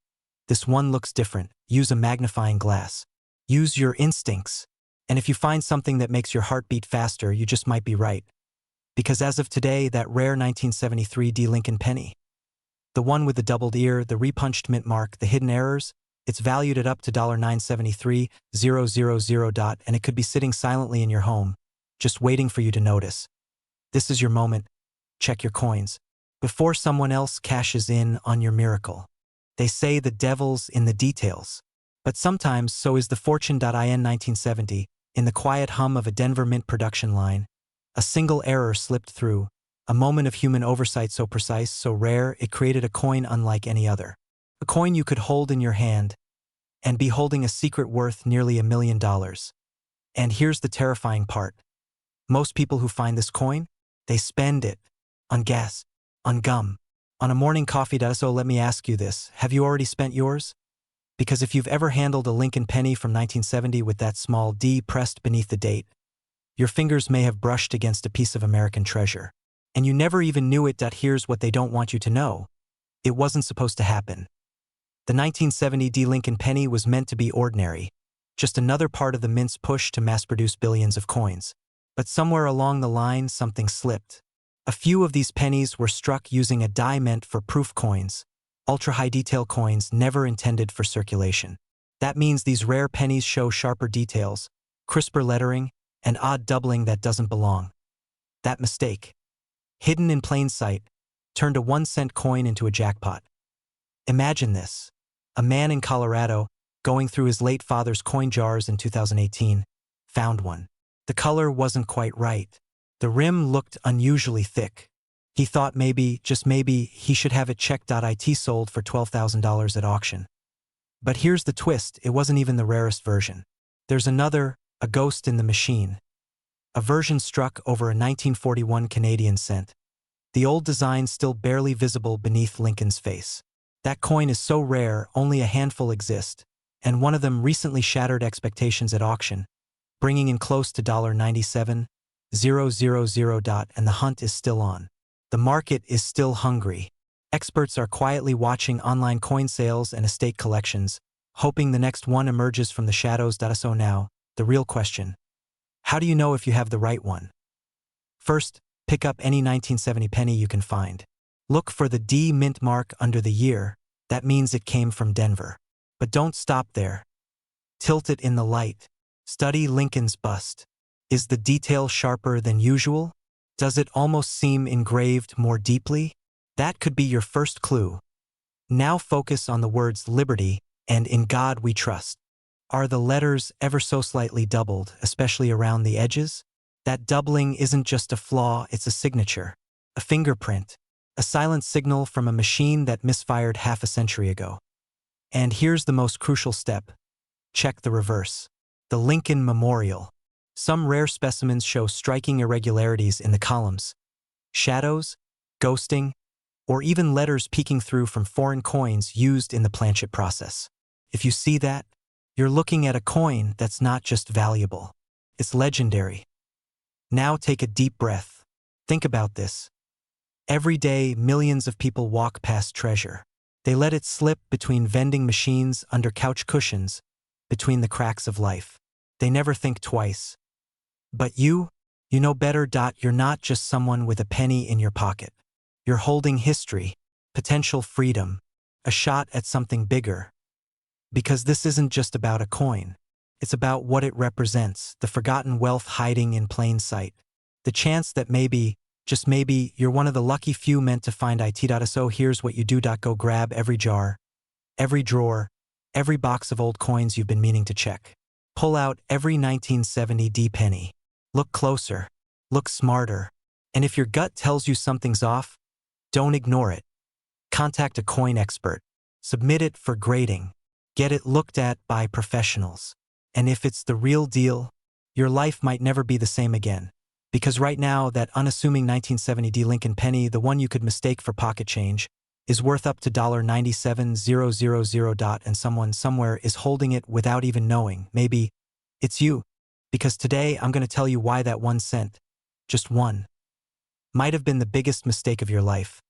A: this one looks different. Use a magnifying glass. Use your instincts. And if you find something that makes your heart beat faster, you just might be right. Because as of today, that rare 1973 D Lincoln penny, the one with the doubled ear, the repunched mint mark, the hidden errors, it's valued at up to $973,000. And it could be sitting silently in your home, just waiting for you to notice. This is your moment. Check your coins before someone else cashes in on your miracle. They say the devil's in the details. But sometimes so is the fortune. In 1970, in the quiet hum of a Denver mint production line, a single error slipped through, a moment of human oversight so precise, so rare, it created a coin unlike any other. A coin you could hold in your hand and be holding a secret worth nearly $1 million. And here's the terrifying part. Most people who find this coin, they spend it on gas, on gum, on a morning coffee. So let me ask you this, have you already spent yours? Because if you've ever handled a Lincoln penny from 1970 with that small D pressed beneath the date, your fingers may have brushed against a piece of American treasure. And you never even knew it. Here's what they don't want you to know. It wasn't supposed to happen. The 1970 D Lincoln penny was meant to be ordinary, just another part of the mint's push to mass-produce billions of coins. But somewhere along the line, something slipped. A few of these pennies were struck using a die meant for proof coins, ultra-high detail coins never intended for circulation. That means these rare pennies show sharper details, crisper lettering, and odd doubling that doesn't belong. That mistake, hidden in plain sight, turned a 1-cent coin into a jackpot. Imagine this. A man in Colorado, going through his late father's coin jars in 2018, found one. The color wasn't quite right. The rim looked unusually thick. He thought maybe, just maybe, he should have it checked. It sold for $12,000 at auction. But here's the twist, it wasn't even the rarest version. There's another, a ghost in the machine. A version struck over a 1941 Canadian cent. The old design still barely visible beneath Lincoln's face. That coin is so rare, only a handful exist, and one of them recently shattered expectations at auction, bringing in close to $97,000, and the hunt is still on. The market is still hungry. Experts are quietly watching online coin sales and estate collections, hoping the next one emerges from the shadows. So now, the real question. How do you know if you have the right one? First, pick up any 1970 penny you can find. Look for the D mint mark under the year. That means it came from Denver. But don't stop there. Tilt it in the light. Study Lincoln's bust. Is the detail sharper than usual? Does it almost seem engraved more deeply? That could be your first clue. Now focus on the words liberty and in God we trust. Are the letters ever so slightly doubled, especially around the edges? That doubling isn't just a flaw, it's a signature, a fingerprint, a silent signal from a machine that misfired half a century ago. And here's the most crucial step. Check the reverse. The Lincoln Memorial. Some rare specimens show striking irregularities in the columns. Shadows, ghosting, or even letters peeking through from foreign coins used in the planchet process. If you see that, you're looking at a coin that's not just valuable. It's legendary. Now take a deep breath. Think about this. Every day, millions of people walk past treasure. They let it slip between vending machines, under couch cushions, between the cracks of life. They never think twice. But you know better. You're not just someone with a penny in your pocket. You're holding history, potential freedom, a shot at something bigger. Because this isn't just about a coin. It's about what it represents, the forgotten wealth hiding in plain sight. The chance that maybe, just maybe, you're one of the lucky few meant to find it. So here's what you do. Go grab every jar, every drawer, every box of old coins you've been meaning to check. Pull out every 1970 D penny. Look closer, look smarter. And if your gut tells you something's off, don't ignore it. Contact a coin expert. Submit it for grading. Get it looked at by professionals. And if it's the real deal, your life might never be the same again. Because right now, that unassuming 1970 D Lincoln penny, the one you could mistake for pocket change, is worth up to $97,000, and someone somewhere is holding it without even knowing. Maybe it's you. Because today I'm going to tell you why that 1 cent, just one, might have been the biggest mistake of your life.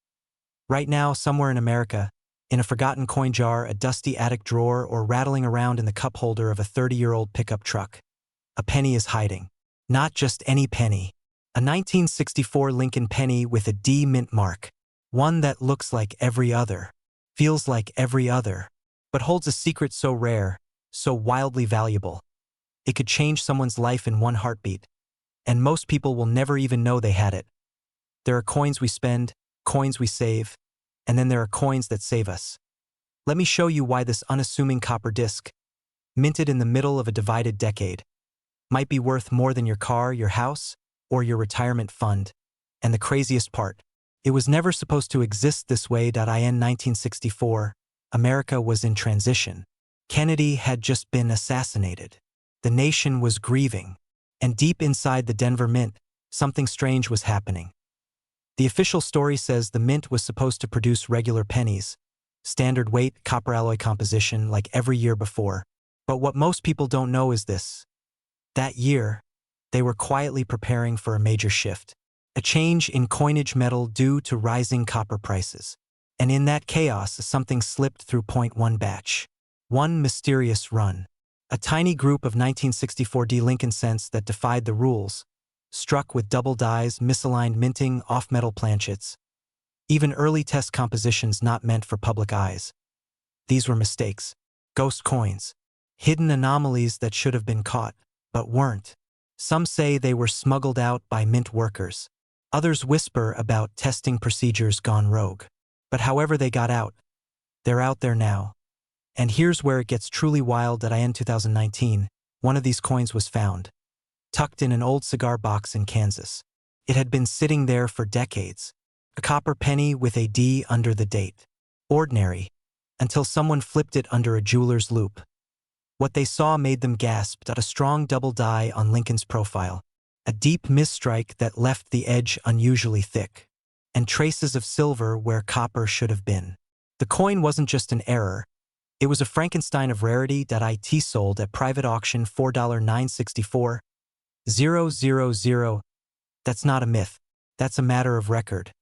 A: Right now, somewhere in America, in a forgotten coin jar, a dusty attic drawer, or rattling around in the cup holder of a 30-year-old pickup truck, a penny is hiding. Not just any penny. A 1964 Lincoln penny with a D mint mark. One that looks like every other, feels like every other, but holds a secret so rare, so wildly valuable. It could change someone's life in one heartbeat. And most people will never even know they had it. There are coins we spend, coins we save, and then there are coins that save us. Let me show you why this unassuming copper disc, minted in the middle of a divided decade, might be worth more than your car, your house, or your retirement fund. And the craziest part, it was never supposed to exist this way. In 1964, America was in transition. Kennedy had just been assassinated. The nation was grieving. And deep inside the Denver Mint, something strange was happening. The official story says the mint was supposed to produce regular pennies, standard weight, copper alloy composition like every year before. But what most people don't know is this. That year, they were quietly preparing for a major shift, a change in coinage metal due to rising copper prices. And in that chaos, something slipped through point one batch. One mysterious run. A tiny group of 1964 D Lincoln cents that defied the rules, struck with double dies, misaligned minting, off-metal planchets, even early test compositions not meant for public eyes. These were mistakes, ghost coins, hidden anomalies that should have been caught, but weren't. Some say they were smuggled out by mint workers. Others whisper about testing procedures gone rogue. But however they got out, they're out there now. And here's where it gets truly wild. At in 2019, one of these coins was found, tucked in an old cigar box in Kansas. It had been sitting there for decades, a copper penny with a D under the date. Ordinary, until someone flipped it under a jeweler's loupe. What they saw made them gasp. A strong double die on Lincoln's profile, a deep misstrike that left the edge unusually thick, and traces of silver where copper should have been. The coin wasn't just an error, it was a Frankenstein of rarity. It sold at private auction $4,964,000. That's not a myth, that's a matter of record.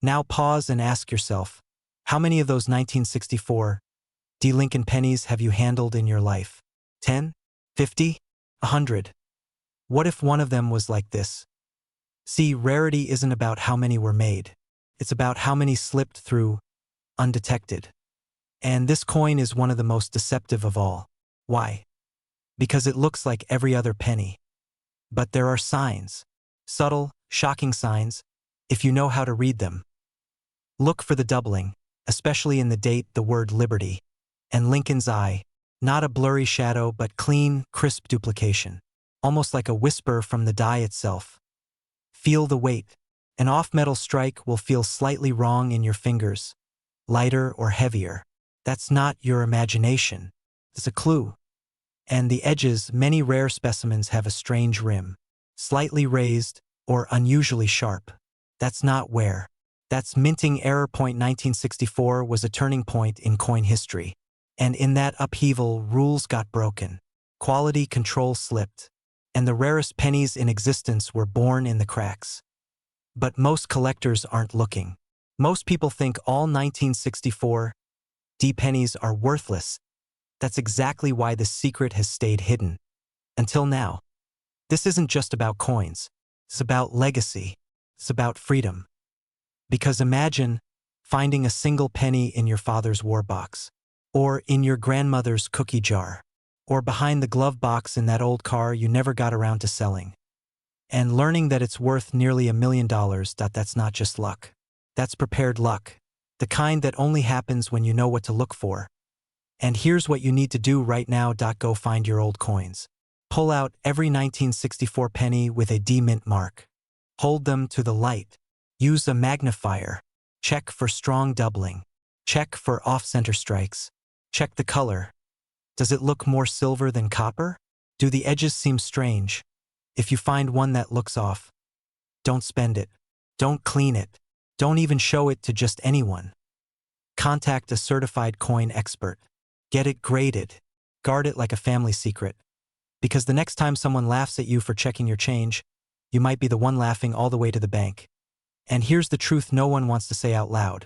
A: Now pause and ask yourself, how many of those 1964 Lincoln pennies have you handled in your life? 10? 50? 100? What if one of them was like this? See, rarity isn't about how many were made. It's about how many slipped through undetected. And this coin is one of the most deceptive of all. Why? Because it looks like every other penny. But there are signs. Subtle, shocking signs, if you know how to read them. Look for the doubling, especially in the date, the word liberty, and Lincoln's eye, not a blurry shadow but clean, crisp duplication, almost like a whisper from the die itself. Feel the weight. An off-metal strike will feel slightly wrong in your fingers, lighter or heavier. That's not your imagination. It's a clue. And the edges, many rare specimens have a strange rim, slightly raised or unusually sharp. That's not wear. That's minting error. 1964 was a turning point in coin history. And in that upheaval, rules got broken. Quality control slipped. And the rarest pennies in existence were born in the cracks. But most collectors aren't looking. Most people think all 1964 pennies are worthless. That's exactly why the secret has stayed hidden. Until now. This isn't just about coins. It's about legacy. It's about freedom. Because imagine finding a single penny in your father's war box, or in your grandmother's cookie jar, or behind the glove box in that old car you never got around to selling. And learning that it's worth nearly $1 million. That's not just luck. That's prepared luck. The kind that only happens when you know what to look for. And here's what you need to do right now. Go find your old coins. Pull out every 1964 penny with a D mint mark. Hold them to the light. Use a magnifier. Check for strong doubling. Check for off-center strikes. Check the color. Does it look more silver than copper? Do the edges seem strange? If you find one that looks off, don't spend it. Don't clean it. Don't even show it to just anyone. Contact a certified coin expert. Get it graded. Guard it like a family secret. Because the next time someone laughs at you for checking your change, you might be the one laughing all the way to the bank. And here's the truth no one wants to say out loud.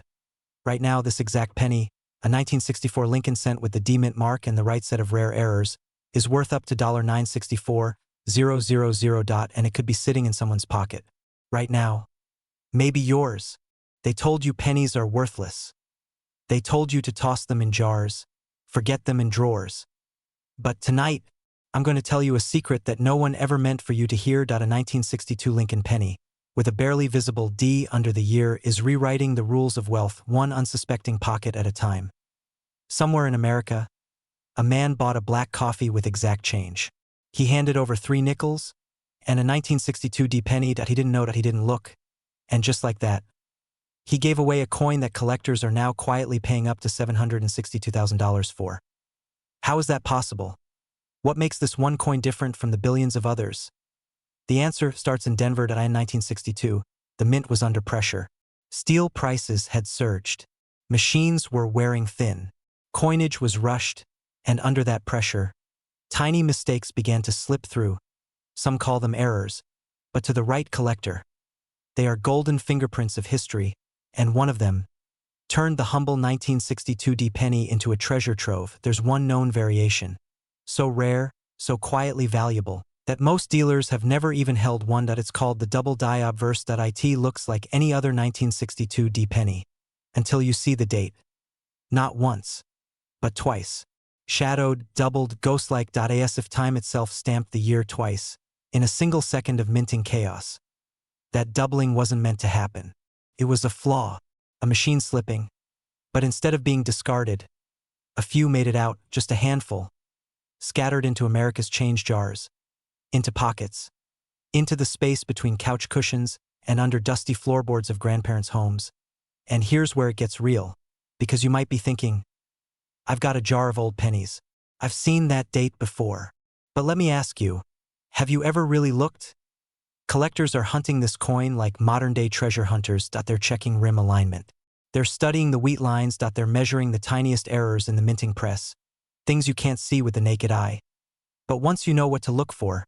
A: Right now, this exact penny, a 1964 Lincoln cent with the D mint mark and the right set of rare errors, is worth up to $964,000, and it could be sitting in someone's pocket. Right now. Maybe yours. They told you pennies are worthless. They told you to toss them in jars, forget them in drawers. But tonight, I'm going to tell you a secret that no one ever meant for you to hear. A 1962 Lincoln penny, with a barely visible D under the year, is rewriting the rules of wealth, one unsuspecting pocket at a time. Somewhere in America, a man bought a black coffee with exact change. He handed over 3 nickels and a 1962 D penny that he didn't know that he didn't look. And just like that, he gave away a coin that collectors are now quietly paying up to $762,000 for. How is that possible? What makes this one coin different from the billions of others? The answer starts in Denver. In 1962, the mint was under pressure. Steel prices had surged. Machines were wearing thin. Coinage was rushed, and under that pressure, tiny mistakes began to slip through. Some call them errors, but to the right collector, they are golden fingerprints of history, and one of them turned the humble 1962 D penny into a treasure trove. There's one known variation, so rare, so quietly valuable, that most dealers have never even held one. It's called the double die obverse. It looks like any other 1962 D penny, until you see the date. Not once, but twice. Shadowed, doubled, ghost-like. As if time itself stamped the year twice, in a single second of minting chaos. That doubling wasn't meant to happen. It was a flaw, a machine slipping. But instead of being discarded, A few made it out, just a handful, scattered into America's change jars, into pockets, into the space between couch cushions and under dusty floorboards of grandparents' homes. And here's where it gets real, because you might be thinking, I've got a jar of old pennies. I've seen that date before. But let me ask you, have you ever really looked? Collectors are hunting this coin like modern-day treasure hunters. They're checking rim alignment. They're studying the wheat lines. They're measuring the tiniest errors in the minting press, things you can't see with the naked eye. But once you know what to look for,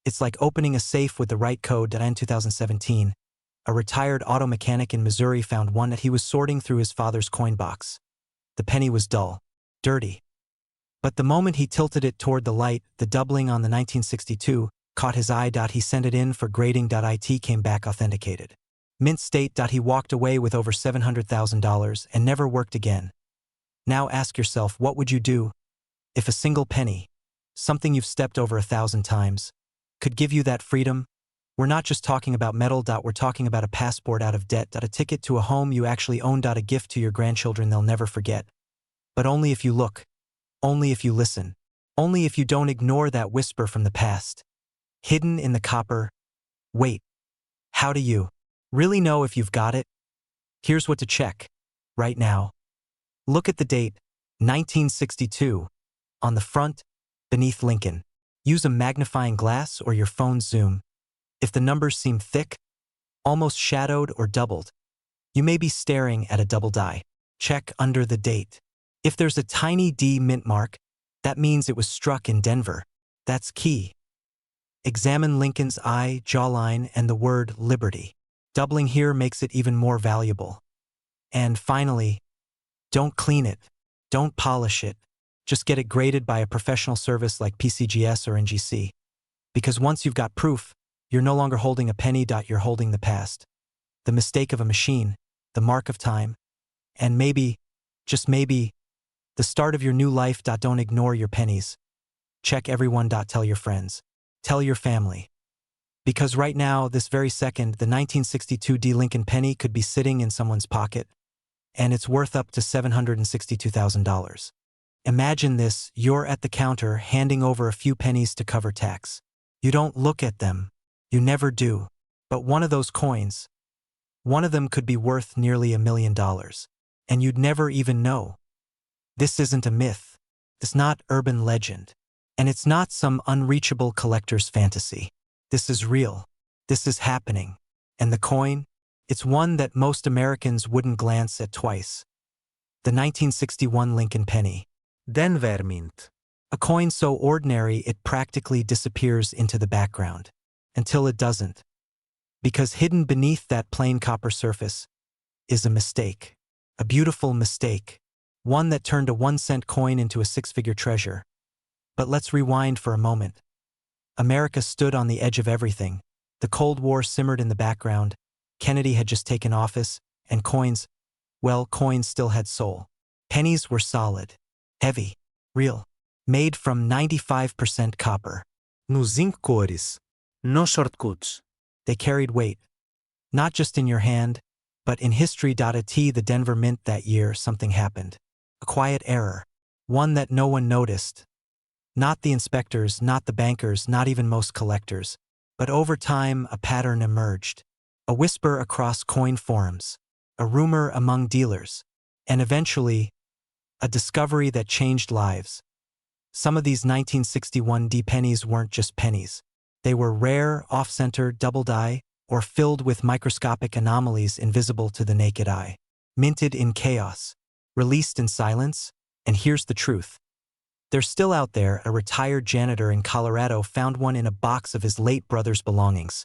A: it's like opening a safe with the right code. In 2017, a retired auto mechanic in Missouri found one that he was sorting through his father's coin box. The penny was dull, dirty. But the moment he tilted it toward the light, the doubling on the 1962 caught his eye. He sent it in for grading. It came back authenticated. Mint state. He walked away with over $700,000 and never worked again. Now ask yourself, what would you do if a single penny, something you've stepped over 1,000 times, could give you that freedom? We're not just talking about metal. We're talking about a passport out of debt. A ticket to a home you actually own. A gift to your grandchildren they'll never forget. But only if you look. Only if you listen. Only if you don't ignore that whisper from the past. Hidden in the copper. Wait. How do you really know if you've got it? Here's what to check. Right now. Look at the date, 1962. On the front, beneath Lincoln. Use a magnifying glass or your phone's zoom. If the numbers seem thick, almost shadowed or doubled, you may be staring at a double die. Check under the date. If there's a tiny D mint mark, that means it was struck in Denver. That's key. Examine Lincoln's eye, jawline, and the word liberty. Doubling here makes it even more valuable. And finally, don't clean it. Don't polish it. Just get it graded by a professional service like PCGS or NGC. Because once you've got proof, you're no longer holding a penny. You're holding the past. The mistake of a machine, the mark of time, and maybe, just maybe, the start of your new life. Don't ignore your pennies. Check everyone. Tell your friends. Tell your family. Because right now, this very second, the 1962 D Lincoln penny could be sitting in someone's pocket, and it's worth up to $762,000. Imagine this, you're at the counter handing over a few pennies to cover tax. You don't look at them. You never do. But one of those coins, one of them could be worth nearly $1 million. And you'd never even know. This isn't a myth. It's not urban legend. And it's not some unreachable collector's fantasy. This is real. This is happening. And the coin? It's one that most Americans wouldn't glance at twice. The 1961 Lincoln penny. Denver Mint. A coin so ordinary it practically disappears into the background. Until it doesn't. Because hidden beneath that plain copper surface is a mistake. A beautiful mistake. One that turned a 1-cent coin into a 6-figure treasure. But let's rewind for a moment. America stood on the edge of everything. The Cold War simmered in the background. Kennedy had just taken office, and coins, well, coins still had soul. Pennies were solid, heavy, real, made from 95% copper. Nos 5 cores. No shortcuts. They carried weight. Not just in your hand, but in history. At the Denver Mint that year, something happened. A quiet error. One that no one noticed. Not the inspectors, not the bankers, not even most collectors. But over time, a pattern emerged. A whisper across coin forums. A rumor among dealers. And eventually, a discovery that changed lives. Some of these 1961 D pennies weren't just pennies. They were rare, off-center, double die, or filled with microscopic anomalies invisible to the naked eye. Minted in chaos. Released in silence. And here's the truth. They're still out there. A retired janitor in Colorado found one in a box of his late brother's belongings,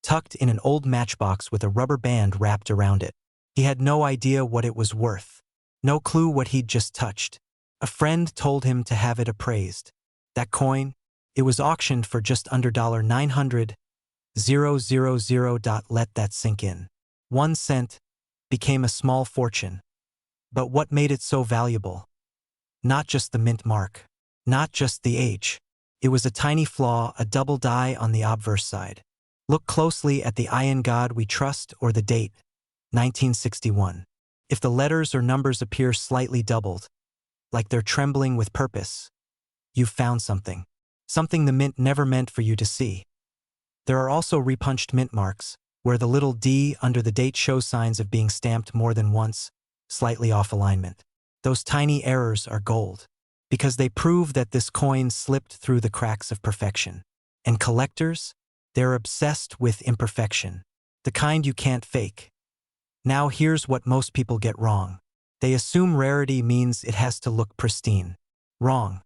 A: tucked in an old matchbox with a rubber band wrapped around it. He had no idea what it was worth. No clue what he'd just touched. A friend told him to have it appraised. That coin? It was auctioned for just under $900,000. Let that sink in. 1 cent became a small fortune. But what made it so valuable? Not just the mint mark. Not just the age. It was a tiny flaw, a double die on the obverse side. Look closely at the "I in God we trust" or the date, 1961. If the letters or numbers appear slightly doubled, like they're trembling with purpose. You've found something. Something the mint never meant for you to see. There are also repunched mint marks, where the little D under the date shows signs of being stamped more than once, slightly off alignment. Those tiny errors are gold, because they prove that this coin slipped through the cracks of perfection. And collectors, they're obsessed with imperfection, the kind you can't fake. Now here's what most people get wrong. They assume rarity means it has to look pristine. Wrong.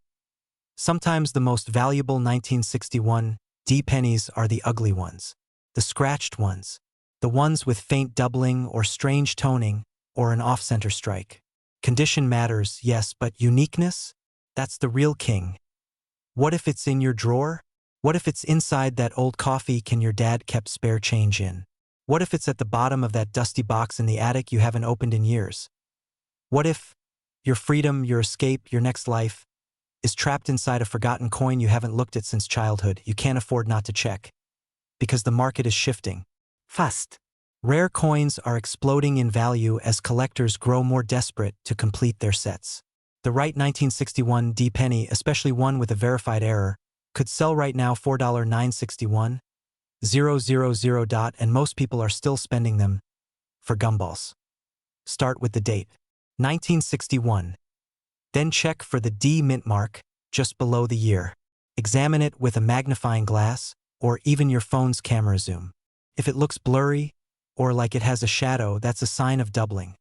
A: Sometimes the most valuable 1961 D pennies are the ugly ones, the scratched ones, the ones with faint doubling or strange toning or an off-center strike. Condition matters, yes, but uniqueness? That's the real king. What if it's in your drawer? What if it's inside that old coffee can your dad kept spare change in? What if it's at the bottom of that dusty box in the attic you haven't opened in years? What if your freedom, your escape, your next life is trapped inside a forgotten coin you haven't looked at since childhood? You can't afford not to check. Because the market is shifting. Fast. Rare coins are exploding in value as collectors grow more desperate to complete their sets. The right 1961 D penny, especially one with a verified error, could sell right now $4.961, 000 dot, and most people are still spending them for gumballs. Start with the date, 1961. Then check for the D mint mark just below the year. Examine it with a magnifying glass or even your phone's camera zoom. If it looks blurry or like it has a shadow, that's a sign of doubling.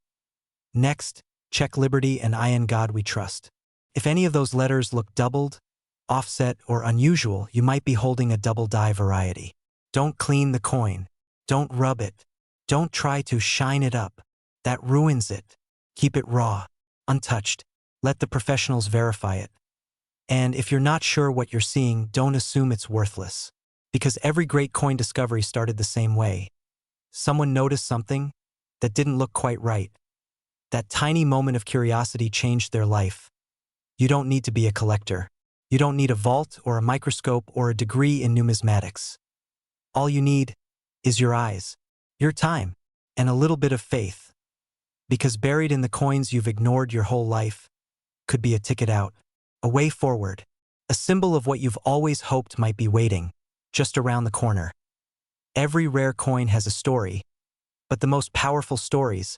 A: Next, check Liberty and I in God We Trust. If any of those letters look doubled, offset, or unusual, you might be holding a double die variety. Don't clean the coin. Don't rub it. Don't try to shine it up. That ruins it. Keep it raw, untouched. Let the professionals verify it. And if you're not sure what you're seeing, don't assume it's worthless. Because every great coin discovery started the same way. Someone noticed something that didn't look quite right. That tiny moment of curiosity changed their life. You don't need to be a collector. You don't need a vault or a microscope or a degree in numismatics. All you need is your eyes, your time, and a little bit of faith. Because buried in the coins you've ignored your whole life could be a ticket out, a way forward, a symbol of what you've always hoped might be waiting, just around the corner. Every rare coin has a story, but the most powerful stories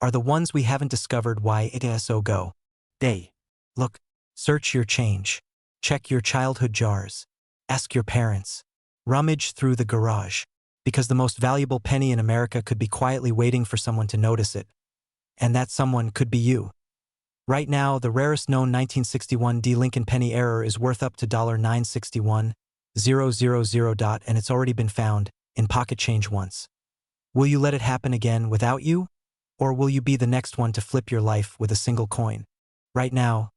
A: are the ones we haven't discovered why it is so go. Look, search your change, check your childhood jars, ask your parents, rummage through the garage, because the most valuable penny in America could be quietly waiting for someone to notice it. And that someone could be you. Right now, the rarest known 1961 D Lincoln penny error is worth up to $961, 000 dot, and it's already been found in pocket change once. Will you let it happen again without you? Or will you be the next one to flip your life with a single coin? Right now,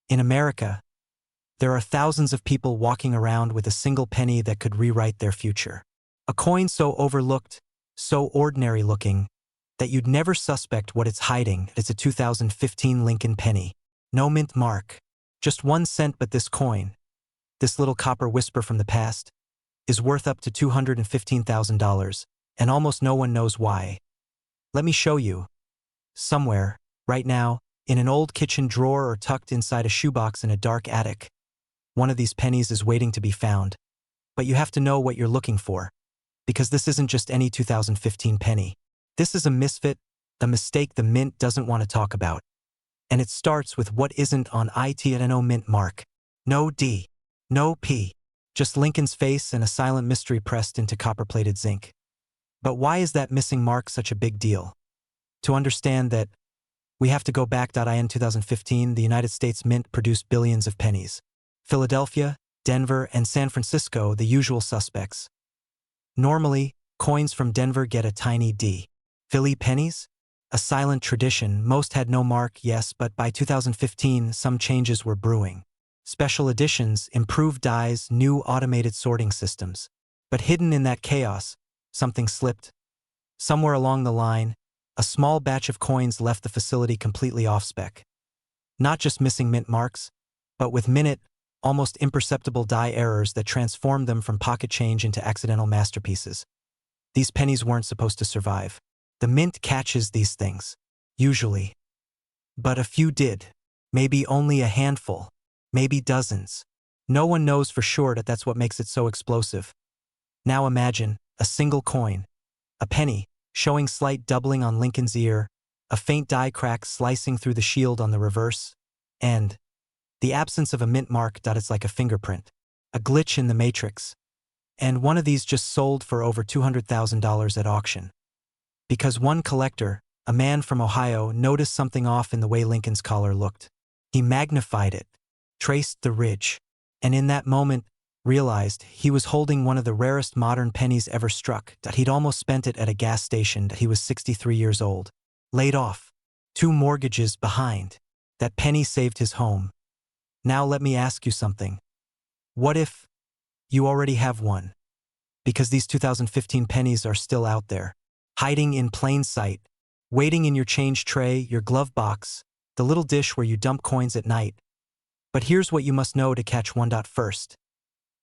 A: in America, there are thousands of people walking around with a single penny that could rewrite their future. A coin so overlooked, so ordinary looking, that you'd never suspect what it's hiding. It's a 2015 Lincoln penny. No mint mark. Just 1 cent, but this coin, this little copper whisper from the past, is worth up to $215,000, and almost no one knows why. Let me show you. Somewhere, right now, in an old kitchen drawer or tucked inside a shoebox in a dark attic, one of these pennies is waiting to be found. But you have to know what you're looking for, because this isn't just any 2015 penny. This is a misfit, a mistake the mint doesn't want to talk about. And it starts with what isn't on it and no mint mark. No D, no P, just Lincoln's face and a silent mystery pressed into copper-plated zinc. But why is that missing mark such a big deal? To understand that, we have to go back. In 2015, the United States Mint produced billions of pennies. Philadelphia, Denver, and San Francisco, the usual suspects. Normally, coins from Denver get a tiny D. Philly pennies? A silent tradition. Most had no mark, yes, but by 2015, some changes were brewing. Special editions, improved dies, new automated sorting systems. But hidden in that chaos, something slipped. Somewhere along the line, a small batch of coins left the facility completely off-spec. Not just missing mint marks, but with minute, almost imperceptible die errors that transformed them from pocket change into accidental masterpieces. These pennies weren't supposed to survive. The mint catches these things, usually. But a few did. Maybe only a handful. Maybe dozens. No one knows for sure that that's what makes it so explosive. Now imagine a single coin, a penny, showing slight doubling on Lincoln's ear, a faint die crack slicing through the shield on the reverse, and the absence of a mint mark. It's like a fingerprint, a glitch in the matrix. And one of these just sold for over $200,000 at auction. Because one collector, a man from Ohio, noticed something off in the way Lincoln's collar looked. He magnified it, traced the ridge, and in that moment realized he was holding one of the rarest modern pennies ever struck. That he'd almost spent it at a gas station. That he was 63 years old, laid off, 2 mortgages behind. That penny saved his home. Now let me ask you something. What if you already have one? Because these 2015 pennies are still out there, hiding in plain sight, waiting in your change tray, your glove box, the little dish where you dump coins at night. But here's what you must know to catch one. First,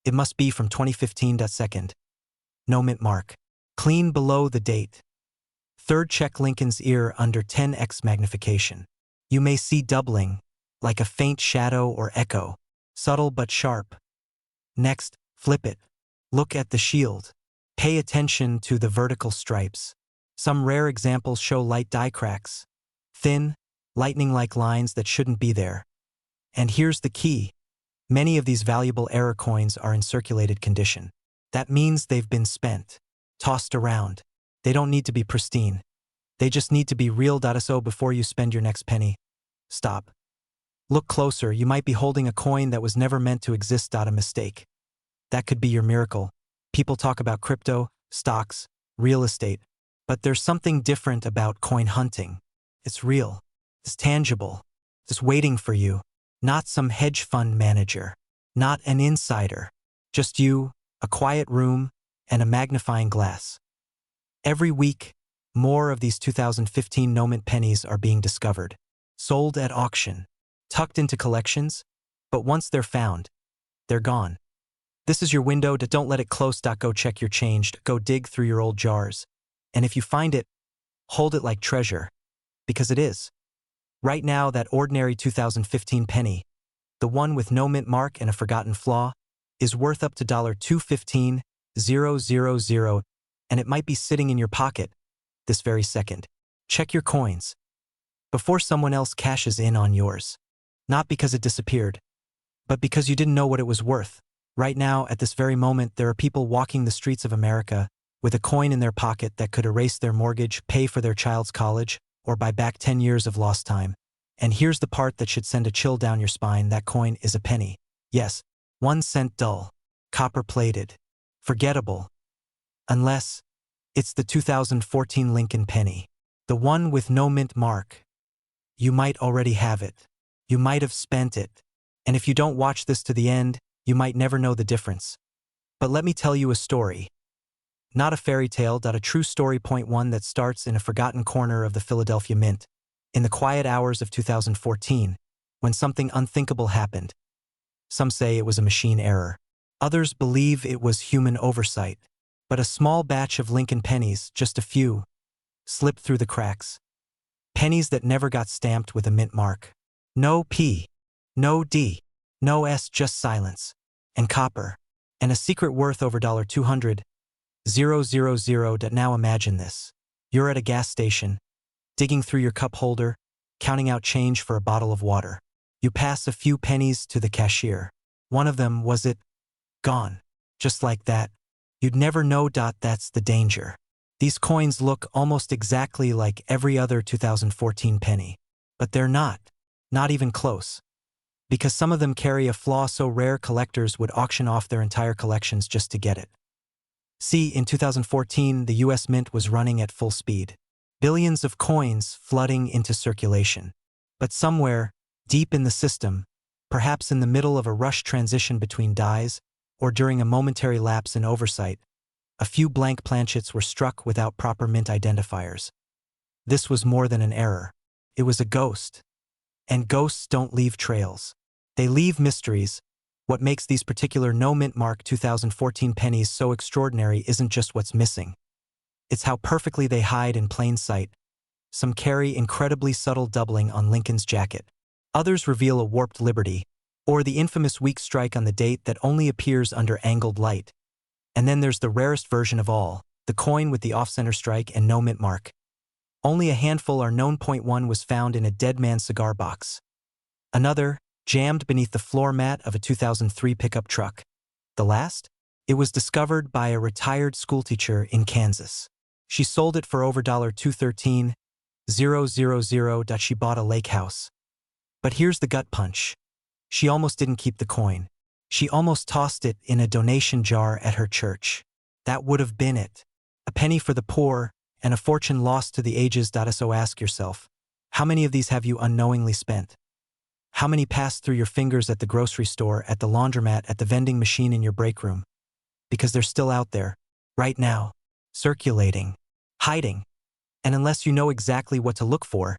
A: it must be from 2015. Second, no mint mark, clean below the date. Third, check Lincoln's ear under 10x magnification. You may see doubling, like a faint shadow or echo, subtle but sharp. Next, flip it. Look at the shield. Pay attention to the vertical stripes. Some rare examples show light die cracks, thin, lightning-like lines that shouldn't be there. And here's the key. Many of these valuable error coins are in circulated condition. That means they've been spent, tossed around. They don't need to be pristine. They just need to be real. So before you spend your next penny, stop. Look closer. You might be holding a coin that was never meant to exist. A mistake. That could be your miracle. People talk about crypto, stocks, real estate, but there's something different about coin hunting. It's real. It's tangible. It's waiting for you. Not some hedge fund manager. Not an insider. Just you, a quiet room, and a magnifying glass. Every week, more of these 2015 no-mint pennies are being discovered, sold at auction, tucked into collections, but once they're found, they're gone. This is your window. Don't let it close. Go check your change. Go dig through your old jars. And if you find it, hold it like treasure, because it is. Right now, that ordinary 2015 penny, the one with no mint mark and a forgotten flaw, is worth up to $215,000, and it might be sitting in your pocket this very second. Check your coins before someone else cashes in on yours. Not because it disappeared, but because you didn't know what it was worth. Right now, at this very moment, there are people walking the streets of America with a coin in their pocket that could erase their mortgage, pay for their child's college, or buy back 10 years of lost time. And here's the part that should send a chill down your spine. That coin is a penny. Yes, 1 cent dull, copper-plated, forgettable. Unless it's the 2014 Lincoln penny, the one with no mint mark. You might already have it. You might have spent it. And if you don't watch this to the end, you might never know the difference. But let me tell you a story. Not a fairy tale. A true story. Point 1 that starts in a forgotten corner of the Philadelphia Mint, in the quiet hours of 2014, when something unthinkable happened. Some say it was a machine error. Others believe it was human oversight. But a small batch of Lincoln pennies, just a few, slipped through the cracks. Pennies that never got stamped with a mint mark. No P, no D, no S, just silence. And copper. And a secret worth over $200,000. Now imagine this. You're at a gas station, digging through your cup holder, counting out change for a bottle of water. You pass a few pennies to the cashier. One of them, was it? Gone. Just like that. You'd never know. That's the danger. These coins look almost exactly like every other 2014 penny. But they're not. Not even close. Because some of them carry a flaw so rare collectors would auction off their entire collections just to get it. See, in 2014, the US Mint was running at full speed. Billions of coins flooding into circulation. But somewhere, deep in the system, perhaps in the middle of a rushed transition between dies, or during a momentary lapse in oversight, a few blank planchets were struck without proper mint identifiers. This was more than an error. It was a ghost. And ghosts don't leave trails. They leave mysteries. What makes these particular no-mint mark 2014 pennies so extraordinary isn't just what's missing. It's how perfectly they hide in plain sight. Some carry incredibly subtle doubling on Lincoln's jacket. Others reveal a warped liberty, or the infamous weak strike on the date that only appears under angled light. And then there's the rarest version of all, the coin with the off-center strike and no mint mark. Only a handful are known. Point one was found in a dead man's cigar box. Another, jammed beneath the floor mat of a 2003 pickup truck. The last? It was discovered by a retired schoolteacher in Kansas. She sold it for over $213,000. She bought a lake house. But here's the gut punch. She almost didn't keep the coin. She almost tossed it in a donation jar at her church. That would have been it. A penny for the poor, and a fortune lost to the ages. So ask yourself, how many of these have you unknowingly spent? How many passed through your fingers at the grocery store, at the laundromat, at the vending machine in your break room? Because they're still out there, right now, circulating, hiding. And unless you know exactly what to look for,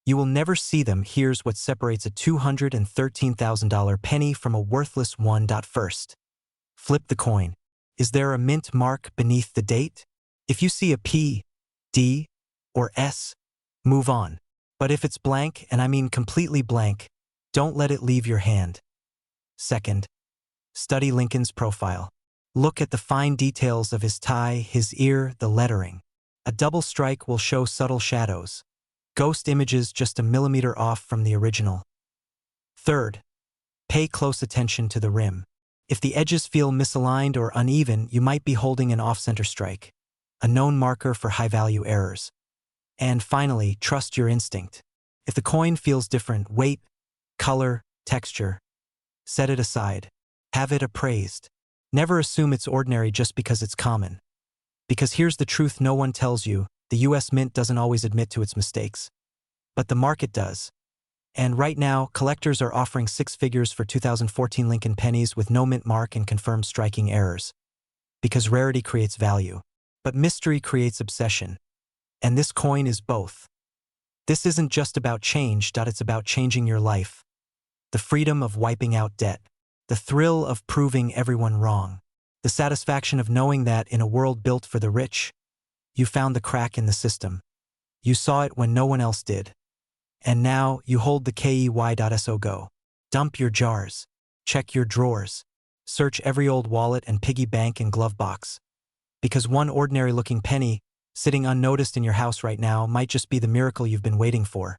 A: you will never see them. Here's what separates a $213,000 penny from a worthless one. First, flip the coin. Is there a mint mark beneath the date? If you see a P, D, or S, move on. But if it's blank, and I mean completely blank, don't let it leave your hand. Second, study Lincoln's profile. Look at the fine details of his tie, his ear, the lettering. A double strike will show subtle shadows. Ghost images just a millimeter off from the original. Third, pay close attention to the rim. If the edges feel misaligned or uneven, you might be holding an off-center strike, a known marker for high-value errors. And finally, trust your instinct. If the coin feels different, weight, color, texture, set it aside. Have it appraised. Never assume it's ordinary just because it's common. Because here's the truth no one tells you, the US Mint doesn't always admit to its mistakes. But the market does. And right now, collectors are offering 6 figures for 2014 Lincoln pennies with no mint mark and confirmed striking errors. Because rarity creates value. But mystery creates obsession. And this coin is both. This isn't just about change, it's about changing your life. The freedom of wiping out debt. The thrill of proving everyone wrong. The satisfaction of knowing that in a world built for the rich, you found the crack in the system. You saw it when no one else did. And now you hold the key.so. Go. Dump your jars. Check your drawers. Search every old wallet and piggy bank and glove box. Because one ordinary-looking penny, sitting unnoticed in your house right now, might just be the miracle you've been waiting for.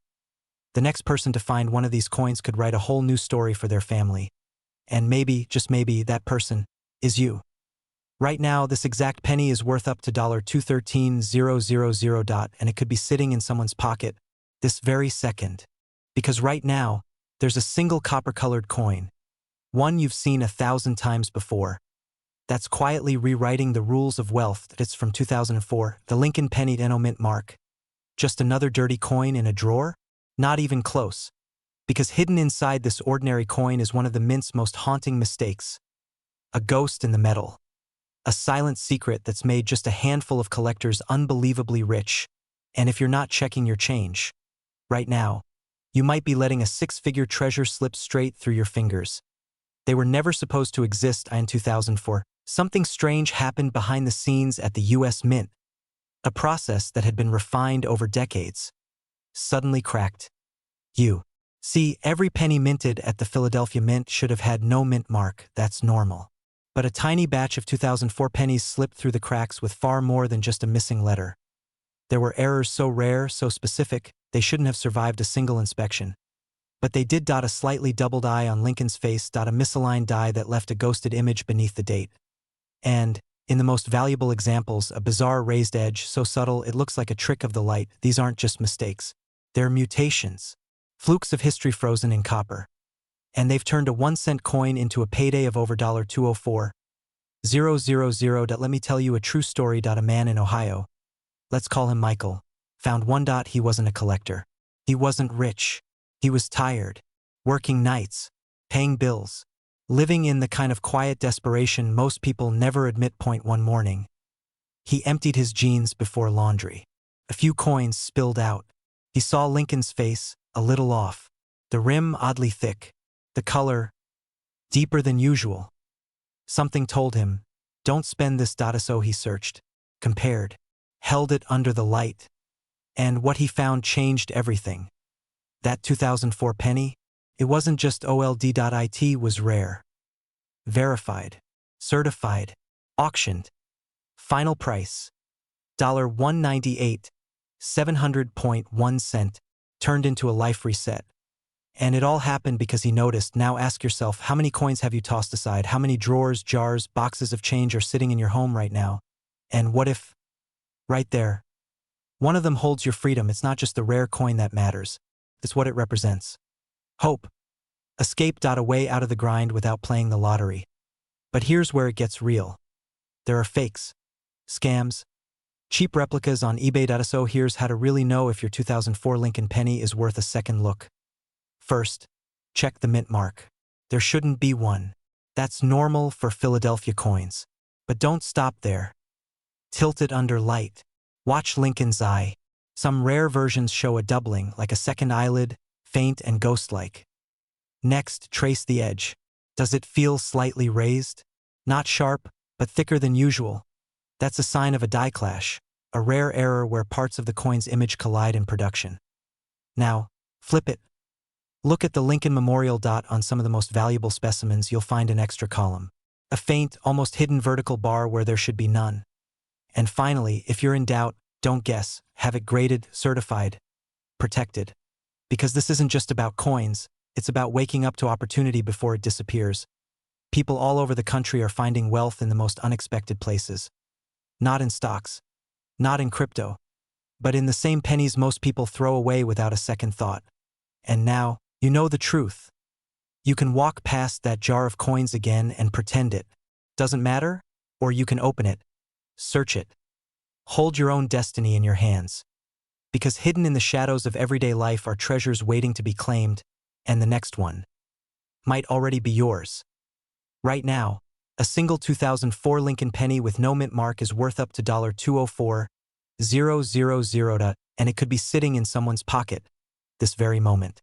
A: The next person to find one of these coins could write a whole new story for their family. And maybe, just maybe, that person is you. Right now, this exact penny is worth up to $213,000, and it could be sitting in someone's pocket this very second. Because right now, there's a single copper-colored coin, one you've seen 1,000 times before, that's quietly rewriting the rules of wealth. It's from 2004, the Lincoln penny no mint mark. Just another dirty coin in a drawer? Not even close. Because hidden inside this ordinary coin is one of the mint's most haunting mistakes. A ghost in the metal. A silent secret that's made just a handful of collectors unbelievably rich. And if you're not checking your change right now, you might be letting a 6-figure treasure slip straight through your fingers. They were never supposed to exist. In 2004, something strange happened behind the scenes at the US Mint. A process that had been refined over decades suddenly cracked. See, every penny minted at the Philadelphia Mint should have had no mint mark. That's normal. But a tiny batch of 2004 pennies slipped through the cracks with far more than just a missing letter. There were errors so rare, so specific, they shouldn't have survived a single inspection. But they did. A slightly doubled eye on Lincoln's face. A misaligned die that left a ghosted image beneath the date. And, in the most valuable examples, a bizarre raised edge so subtle it looks like a trick of the light. These aren't just mistakes. They're mutations. Flukes of history frozen in copper. And they've turned a 1-cent coin into a payday of over $204,000. Let me tell you a true story. A man in Ohio, let's call him Michael, found one. He wasn't a collector. He wasn't rich. He was tired, working nights, paying bills, living in the kind of quiet desperation most people never admit. One morning, he emptied his jeans before laundry. A few coins spilled out. He saw Lincoln's face, a little off, the rim oddly thick, the color deeper than usual. Something told him, don't spend this. So he searched, compared, held it under the light, and what he found changed everything. That 2004 penny, It wasn't just old.it was rare. Verified. Certified. Auctioned. Final price. $198, 700.1 turned into a life reset. And it all happened because he noticed. Now ask yourself, how many coins have you tossed aside? How many drawers, jars, boxes of change are sitting in your home right now? And what if, right there, one of them holds your freedom? It's not just the rare coin that matters. It's what it represents. Hope. Escape. A way out of the grind without playing the lottery. But here's where it gets real. There are fakes, scams, cheap replicas on eBay. So here's how to really know if your 2004 Lincoln Penny is worth a second look. First, check the mint mark. There shouldn't be one. That's normal for Philadelphia coins. But don't stop there. Tilt it under light. Watch Lincoln's eye. Some rare versions show a doubling, like a second eyelid, faint and ghost-like. Next, trace the edge. Does it feel slightly raised? Not sharp, but thicker than usual. That's a sign of a die clash, a rare error where parts of the coin's image collide in production. Now, flip it. Look at the Lincoln Memorial dot. On some of the most valuable specimens, you'll find an extra column. A faint, almost hidden vertical bar where there should be none. And finally, if you're in doubt, don't guess. Have it graded, certified, protected. Because this isn't just about coins, it's about waking up to opportunity before it disappears. People all over the country are finding wealth in the most unexpected places. Not in stocks, not in crypto, but in the same pennies most people throw away without a second thought. And now, you know the truth. You can walk past that jar of coins again and pretend it doesn't matter, or you can open it, search it, hold your own destiny in your hands. Because hidden in the shadows of everyday life are treasures waiting to be claimed, and the next one might already be yours. Right now, a single 2004 Lincoln Penny with no mint mark is worth up to $204,000, and it could be sitting in someone's pocket this very moment.